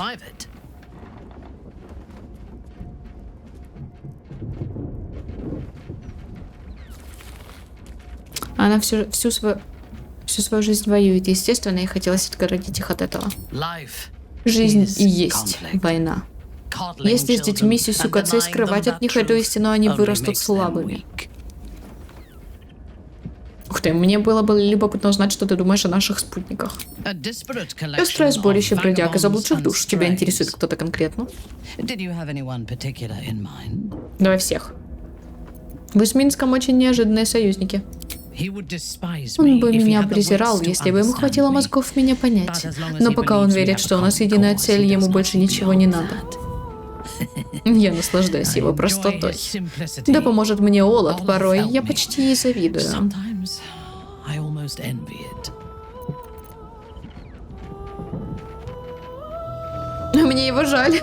Она всю свою жизнь воюет, естественно, и хотелось отгородить их от этого. Жизнь и есть война. Если с детьми сюсюкаться и скрывать от них эту истину, они вырастут слабыми. Ух ты, мне было бы любопытно узнать, что ты думаешь о наших спутниках. Пестрое сборище бродяг и заблудших душ. Тебя интересует кто-то конкретно? Давай всех. Вы с Минском очень неожиданные союзники. Он бы меня презирал, если бы ему хватило мозгов меня понять. Но пока он верит, что у нас единая цель, ему больше ничего не надо. Я наслаждаюсь его простотой. Да поможет мне Олад, порой я почти ей завидую. Мне его жаль.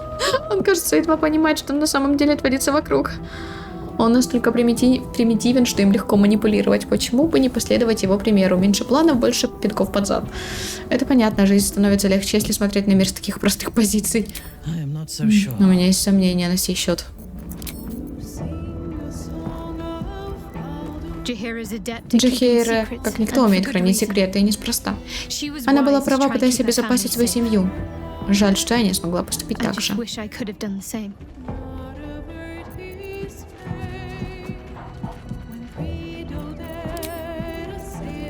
Он, кажется, едва понимает, что на самом деле творится вокруг. Он настолько примитивен, что им легко манипулировать. Почему бы не последовать его примеру? Меньше планов, больше пинков под зад. Это понятно, жизнь становится легче, если смотреть на мир с таких простых позиций. У меня есть сомнения на сей счет. Джахейра, как никто, умеет хранить секреты, и неспроста. Она была права, пытаясь обезопасить свою семью. Жаль, что я не смогла поступить так же.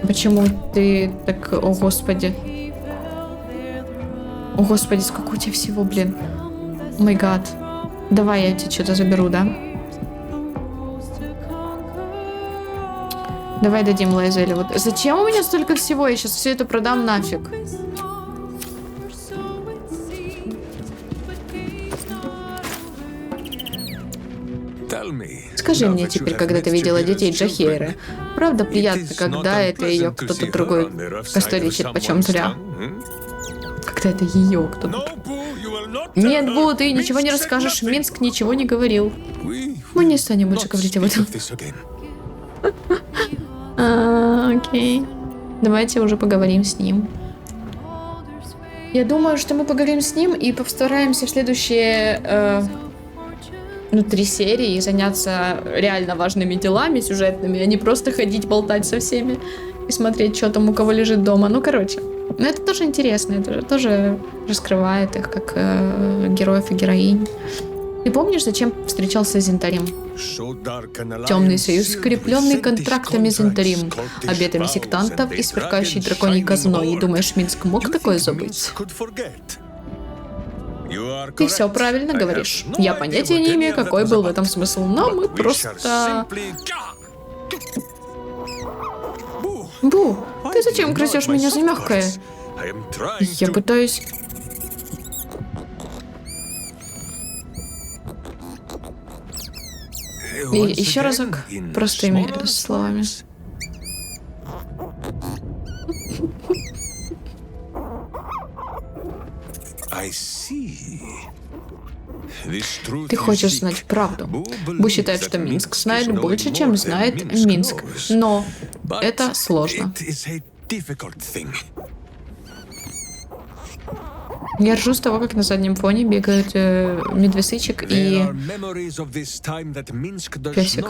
Почему ты так... О, Господи. О, Господи, сколько у тебя всего, блин. О май гад. Давай я тебе что-то заберу, да? Давай дадим Лайзеле. Вот. Зачем у меня столько всего? Я сейчас все это продам нафиг. Скажи мне теперь, когда ты видела детей Джахейры, правда приятно, когда это ее кто-то другой косторичит почем зря? Когда это ее кто-то... Нет, Бу, ты ничего не расскажешь, Минск ничего не говорил. Мы не станем больше говорить об этом. Окей. Давайте уже поговорим с ним. Я думаю, что мы поговорим с ним и постараемся в следующие 3 серии заняться реально важными делами сюжетными, а не просто ходить болтать со всеми и смотреть, что там у кого лежит дома. Ну, короче. Но это тоже интересно, это тоже раскрывает их как героев и героинь. Ты помнишь, зачем встречался с Зентарем? Темный союз, скрепленный контрактами с Зентарем, обетами сектантов и сверкающей драконьей казной. И думаешь, Минск мог такое забыть? Ты все правильно говоришь. Я понятия не имею, какой был в этом смысл, но мы просто... Бу, ты зачем грызешь меня за мягкое? Я пытаюсь... И еще разок, простыми словами. Ты хочешь знать правду. Бу считает, что Минск знает больше, чем знает Минск. Но это сложно. Я ржу с того, как на заднем фоне бегают медвесычек и песик.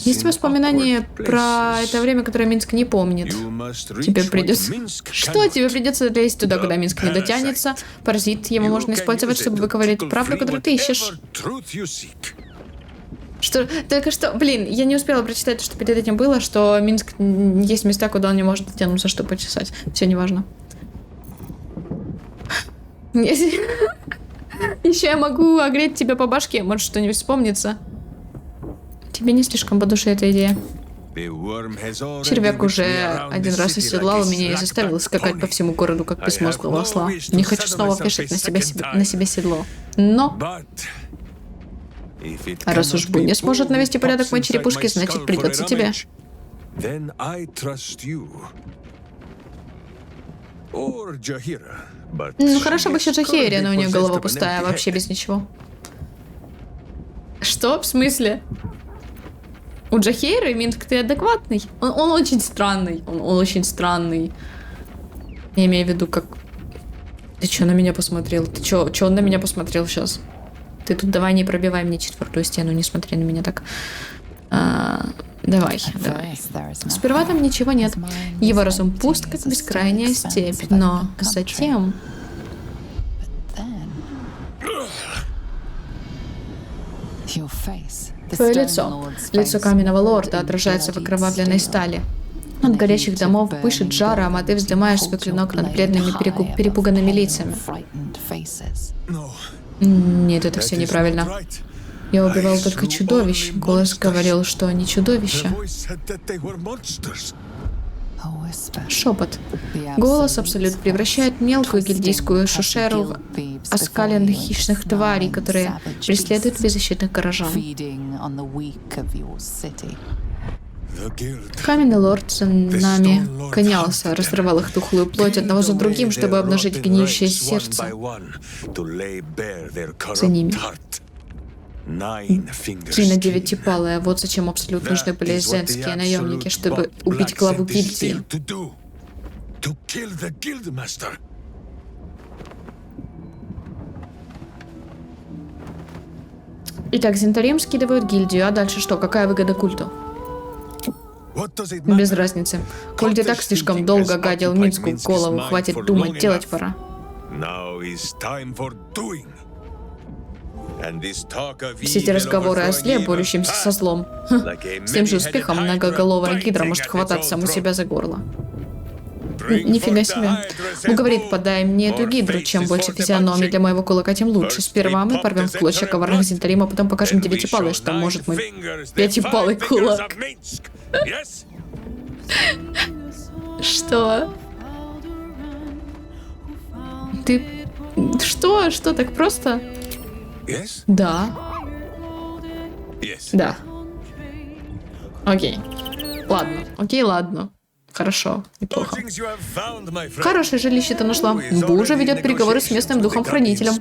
Есть воспоминания про это время, которое Минск не помнит. Тебе придется... Что? Тебе придется лезть туда, куда Минск не дотянется. Паразит, его можно использовать, чтобы выковырять правду, которую ты ищешь. Что? Только что, блин, я не успела прочитать, что перед этим было, что Минск есть места, куда он не может дотянуться, чтобы почесать. Все неважно. Еще я могу огреть тебя по башке, может что-нибудь вспомнится. Тебе не слишком по душе эта идея. Червяк уже один раз оседлал меня и заставил скакать по всему городу, как безмозглого осла. Не хочу снова вешать на себя седло. Но... А раз уж Бу не сможет навести порядок в моей черепушке, значит придется тебе. Ну хорошо бы еще Джахейре, но у нее голова пустая, вообще без ничего. Что? В смысле? У Джахейры, Минск, ты адекватный? Он очень странный. Он очень странный. Я имею в виду, как... Ты что на меня посмотрел? Ты что он на меня посмотрел сейчас? Ты тут давай не пробивай мне 4-ю стену, не смотри на меня так. Давай. Сперва там ничего нет. Его разум пуст, как бескрайняя степь, но затем... Твое лицо каменного лорда отражается в окровавленной стали. От горящих домов пышет жаром, а ты вздымаешь свой клинок над бледными перепуганными лицами. Нет, это все неправильно. Я убивал только чудовищ. Голос говорил, что они чудовища. Шепот. Голос Абсолют превращает мелкую гильдейскую шушеру в оскаленных хищных тварей, которые преследуют беззащитных горожан. Каменный лорд за нами гонялся, разрывал их тухлую плоть одного за другим, чтобы обнажить гниющее сердце за ними. Кина девятипалая, вот зачем Абсолют нужны были зенские наемники, чтобы убить главу гильдии. Итак, Зентарем скидывают гильдию, а дальше что? Какая выгода культу? Без разницы. Культ и так слишком долго гадил Минску в голову, хватит думать, делать пора. Все эти разговоры о зле, борющемся со злом. С тем же успехом многоголовая гидра может хватать саму себя за горло. Нифига себе. Он говорит, подай мне эту гидру, чем больше физиономий для моего кулака, тем лучше. Сперва мы порвем в клочья коварных Зентарим, а потом покажем девятипалой, что может мой пятипалый кулак. Что? Ты Что? Что, так просто? Yes? Да. Yes. Да. Окей. Ладно. Окей, ладно. Хорошо. Неплохо. Things you have found, my friend. Хорошее жилище ты нашла. Бу уже ведет переговоры с местным духом-хранителем.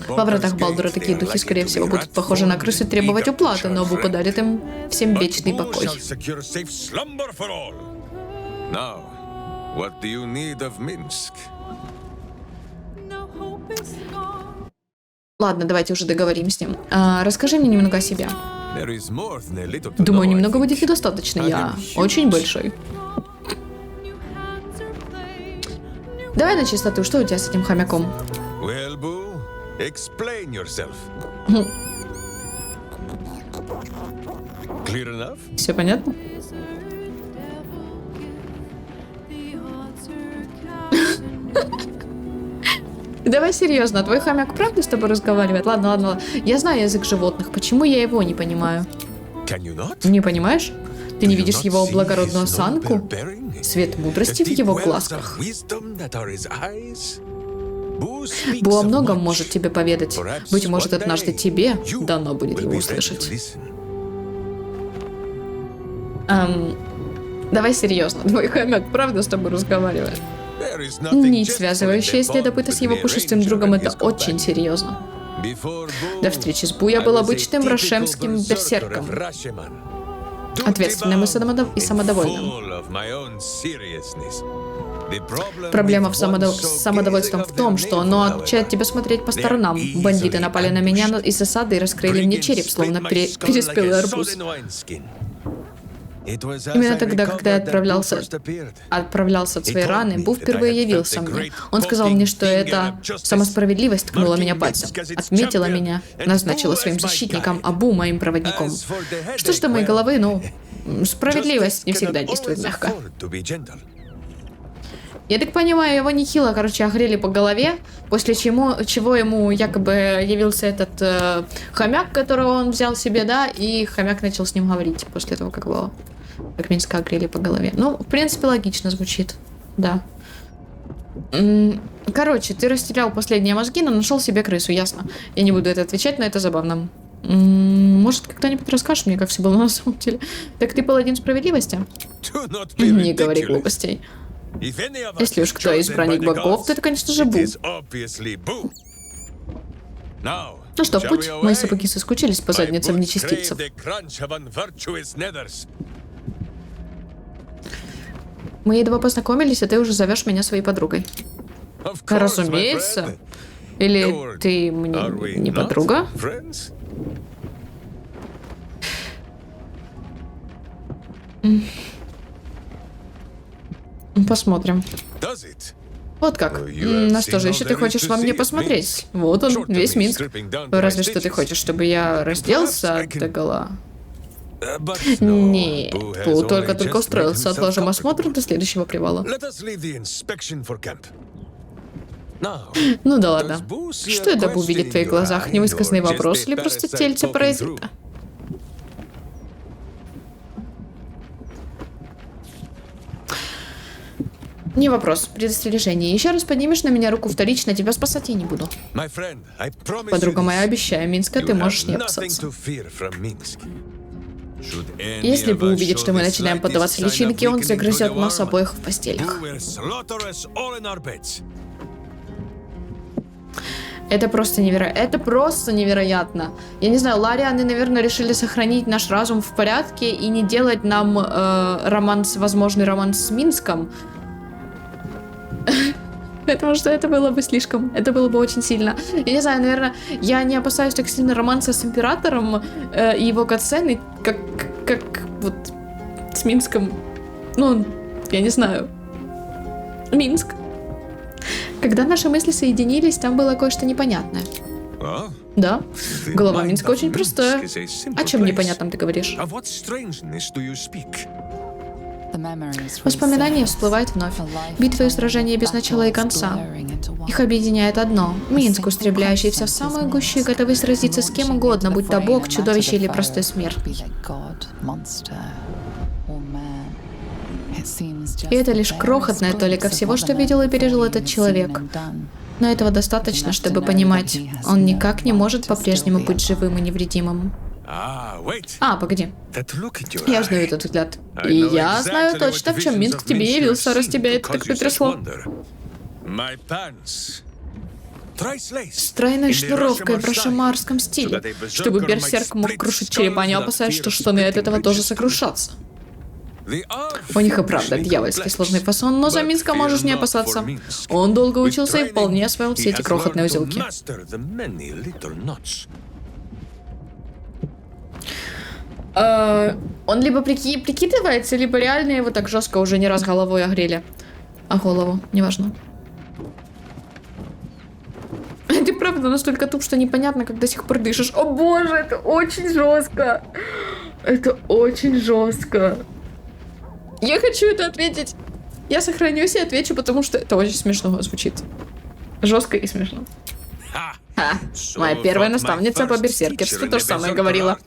Во вратах Балдура такие духи, скорее всего, будут похожи на крысы требовать уплаты, но Бу подарит им всем вечный покой. Now, what do you need of Minsk? Ладно, давайте уже договорим с ним. Расскажи мне немного о себе. There is more than a little to Думаю, know, I немного think. будет недостаточно. Я очень большой. Давай на чистоту, что у тебя с этим хомяком? Well, Boo, explain yourself. Clear enough? Все понятно? Давай серьезно, твой хомяк правда с тобой разговаривает? Ладно, ладно, ладно. Я знаю язык животных. Почему я его не понимаю? Can you not? Не понимаешь? Ты не Do you видишь not его see благородную his осанку? noble bearing? Свет мудрости в The deep его wells of глазках. wisdom that are his eyes? Boo speaks Бу о of многом much. может тебе поведать. Perhaps Быть может, one однажды day тебе you дано будет will его be ready услышать. to listen. Давай серьезно, твой хомяк правда с тобой разговаривает? There is nothing Нить, just связывающая for the следопыта bond с его between пушистым the другом, ranger это and his очень companion. серьезно. Before Boo, До встречи с Бу я I был was a обычным typical рошемским berserker берсерком. of Rashomon. Ответственным и Devout и and самодовольным. full of my own seriousness. The problem Проблема with с one so самодовольством gazing в of том, their что оно navel, отучает however, тебя смотреть по they are сторонам. Бандиты easily напали на меня ambushed. из засады и раскрыли мне череп, словно переспелый арбуз. Именно тогда, когда я отправлялся от своей раны, Бу впервые явился мне. Он сказал мне, что это самосправедливость ткнула меня пальцем, отметила меня, назначила своим защитником, а Бу моим проводником. Что ж до моей головы, ну, справедливость не всегда действует мягко. Я так понимаю, его нехило, короче, огрели по голове, после чего ему якобы явился этот хомяк, которого он взял себе, да, и хомяк начал с ним говорить после того, как его, как Минска, огрели по голове. Ну, в принципе, логично звучит, да. Короче, ты растерял последние мозги, но нашел себе крысу, ясно. Я не буду это отвечать, но это забавно. Может, кто-нибудь расскажет мне, как все было на самом деле? Так ты паладин справедливости? Не говори глупостей. Если уж кто избранник богов, то это, конечно же, Бу. Ну что, в путь? Мои сапоги соскучились по задницам нечестивцев. Мы едва познакомились, а ты уже зовешь меня своей подругой. Разумеется. Или ты мне не подруга? Посмотрим. Вот как. На что же еще ты хочешь во мне посмотреть? Вот он, весь Минск. Разве что ты хочешь, чтобы я разделся догола. Нет, Бу только устроился. Отложим осмотр до следующего привала. Ну да ладно. Что это Бу видит в твоих глазах? Невысказанный вопрос или просто тельце паразита? Не вопрос, предостережение. Еще раз поднимешь на меня руку вторично, тебя спасать я не буду. Подруга моя, обещаю, Минска ты можешь не опасаться. Если Бу увидит, что мы начинаем поддаваться личинке, он загрызет нас обоих в постелях. Это просто невероятно. Это просто невероятно. Я не знаю, Ларианы, наверное, решили сохранить наш разум в порядке и не делать нам возможный роман с Минском. Потому что это было бы слишком. Это было бы очень сильно. Я не знаю, наверное, я не опасаюсь так сильно романса с Императором и его катсцены, как вот с Минском. Ну, я не знаю. Минск. Когда наши мысли соединились, там было кое-что непонятное. Да, голова Минска очень простая. О чем непонятном ты говоришь? Воспоминания всплывают вновь. Битвы и сражения без начала и конца. Их объединяет одно. Минск, устремляющийся в самую гущу и готовый сразиться с кем угодно, будь то бог, чудовище или простой смертный. И это лишь крохотная толика всего, что видел и пережил этот человек. Но этого достаточно, чтобы понимать, он никак не может по-прежнему быть живым и невредимым. Погоди. Я знаю этот взгляд. И я знаю точно, в чем Минск тебе явился, раз тебя это так потрясло. С тройной шнуровкой в рашомарском стиле, чтобы берсерк мог крушить черепа, не опасаясь, что штаны от этого тоже сокрушатся. У них и правда дьявольский сложный фасон, но за Минска можешь не опасаться. Он долго учился и вполне освоил все эти крохотные узелки. Он либо прикидывается, либо реально его так жестко уже не раз головой огрели. А голову, неважно. Ты правда настолько туп, что непонятно, как до сих пор дышишь. О боже, это очень жестко. Это очень жестко. Я хочу это ответить. Я сохранюсь и отвечу, потому что это очень смешно звучит. Жестко и смешно. Моя первая наставница по берсеркерству то же самое говорила.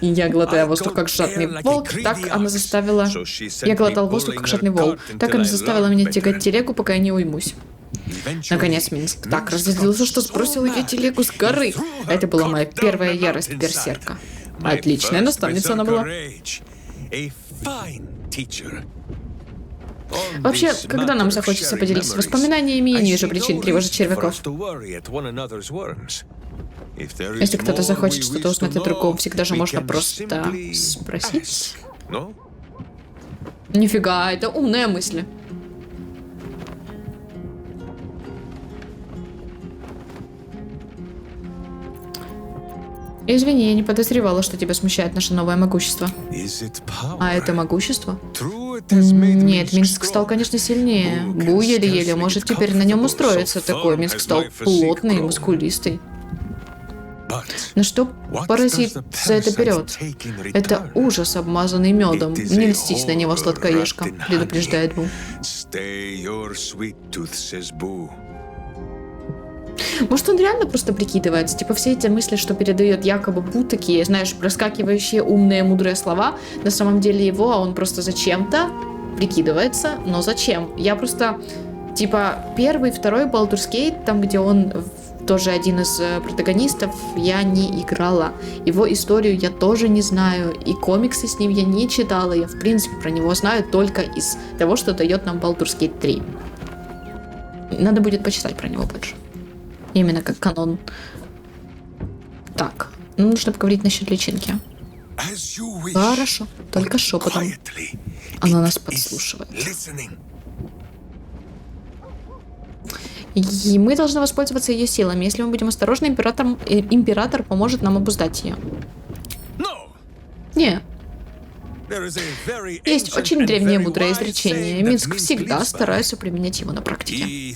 И я глотаю воздух, как жадный волк, так она заставила... Я глотал воздух, как жадный волк. Так она заставила меня тягать телегу, пока я не уймусь. Наконец Минск так разозлился, что сбросил я телегу с горы. Это была моя первая ярость берсерка. Отличная наставница она была. Вообще, когда нам захочется поделиться воспоминаниями, я не вижу причин тревожить червяков. Если кто-то захочет что-то узнать о другом, всегда же можно просто спросить. Нифига, это умная мысль. Извини, я не подозревала, что тебя смущает наше новое могущество. А это могущество? Нет, Минск стал, конечно, сильнее. Бу еле-еле может теперь на нем устроиться. Такой Минск стал плотный и мускулистый. Но что поразит за это вперед? Это ужас, обмазанный медом. Не льстись на него, сладкоежка, предупреждает Бу. Может, он реально просто прикидывается? Типа все эти мысли, что передает якобы Бу, такие, знаешь, проскакивающие умные, мудрые слова, на самом деле его, а он просто зачем-то прикидывается, но зачем? Я просто, типа, первый, второй Baldur's Gate, там, где он тоже один из протагонистов, я не играла. Его историю я тоже не знаю, и комиксы с ним я не читала, я, в принципе, про него знаю только из того, что дает нам Baldur's Gate 3. Надо будет почитать про него больше. Именно как канон. Так, нужно поговорить насчет личинки. Хорошо, только шепотом. Она нас подслушивает. И мы должны воспользоваться ее силами. Если мы будем осторожны, император поможет нам обуздать ее. Не. Есть очень древнее мудрое изречение. Минск всегда старается применять его на практике.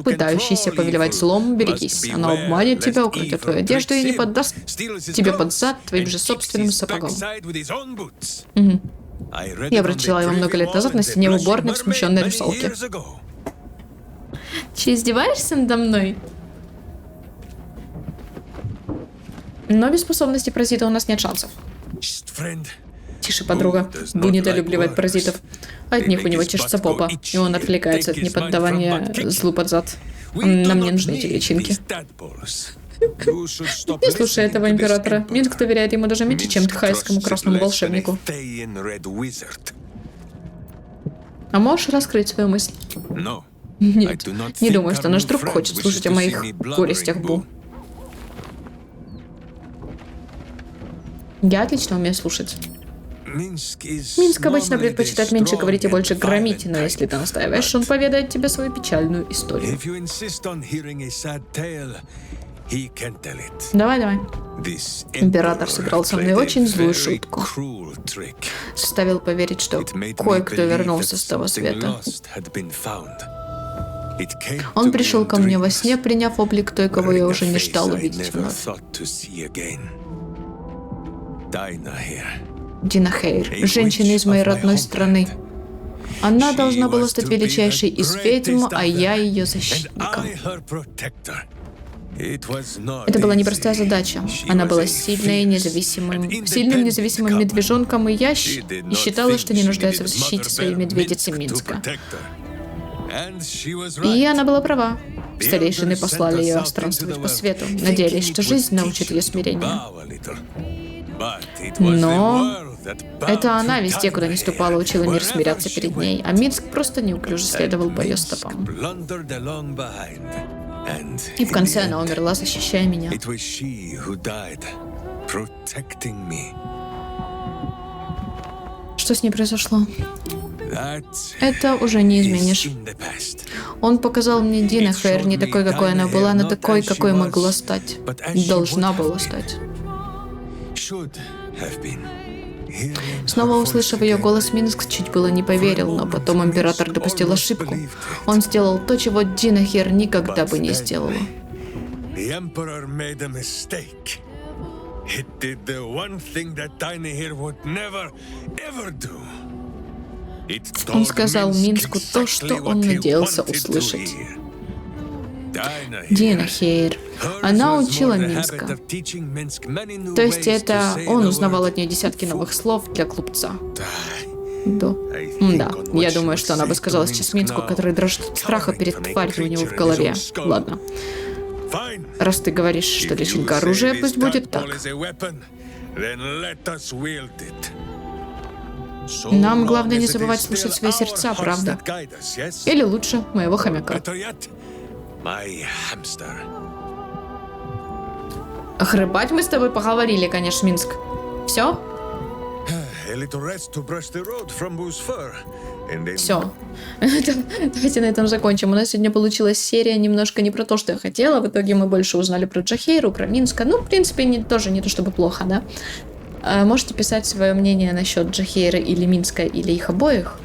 Пытающийся повелевать злом, берегись. Оно обманет тебя, украдет твою одежду и не поддаст тебе под зад твоим же собственным сапогом. Угу. Я прочитала его много лет назад на стене в уборной в смущенной русалке. Че, издеваешься надо мной? Но без способности паразита у нас нет шансов. Тише, подруга. Бу недолюбливает паразитов. От них у него чешется попа, и он отвлекается от неподдавания злу под зад. Нам не нужны эти личинки. Не слушай этого императора. Минск доверяет ему даже меньше, чем тхайскому красному волшебнику. А можешь раскрыть свою мысль? Нет, не думаю, что наш друг хочет слушать о моих горестях, Бу. Я отлично умею слушать. Минск обычно предпочитает меньше говорить и больше громить, но если ты настаиваешь, он поведает тебе свою печальную историю. Давай. Император сыграл со мной очень злую шутку. Заставил поверить, что кое-кто вернулся с того света. Он пришел ко мне во сне, приняв облик той, кого я уже не ждал увидеть вновь. Дина Хейр, женщина из моей родной страны. Она должна была стать величайшей из ведьм, а я ее защитником. Это была непростая задача. Она была сильным независимым медвежонком, и я считала, что не нуждается в защите своей медведицы Минска. И она была права. Старейшины послали ее странствовать по свету, надеялись, что жизнь научит ее смирению. Но это она везде, куда не ступала, учила мир смиряться перед ней, а Минск просто неуклюже следовал по ее стопам. И в конце она умерла, защищая меня. Что с ней произошло? Это уже не изменишь. Он показал мне Дина Хейр не такой, какой она была, но такой, какой могла стать. Должна была стать. Снова услышав ее голос, Минск чуть было не поверил, но потом император допустил ошибку. Он сделал то, чего Дина Хейр никогда бы не сделала. Он сказал Минску то, что он надеялся услышать. Дина Хейр. Она учила Минска. То есть это он узнавал от нее десятки новых слов для глупца. Да. Я думаю, что она бы сказала сейчас Минску, который дрожит от страха перед тварью у него в голове. Ладно. Раз ты говоришь, что личинка оружия, пусть будет так. Нам главное не забывать слушать свои сердца, правда? Или лучше, моего хомяка. Хребать мы с тобой поговорили, конечно, Минск. Все? Все. Давайте на этом закончим. У нас сегодня получилась серия немножко не про то, что я хотела. В итоге мы больше узнали про Джахейру, про Минска. Ну, в принципе, тоже не то чтобы плохо, да? Можете писать свое мнение насчет Джахейры или Минска, или их обоих.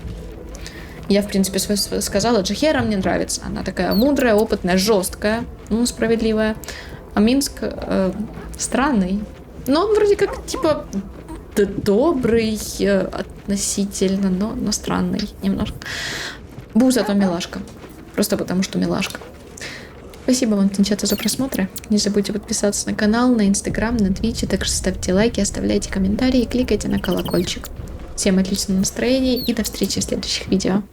Я, в принципе, сказала, Джахейра мне нравится. Она такая мудрая, опытная, жесткая, справедливая. А Минск странный. Но он вроде как, типа, добрый относительно, но странный немножко. Бу зато милашка. Просто потому, что милашка. Спасибо вам, девчата, за просмотры. Не забудьте подписаться на канал, на Инстаграм, на Твич. Также ставьте лайки, оставляйте комментарии и кликайте на колокольчик. Всем отличного настроения и до встречи в следующих видео.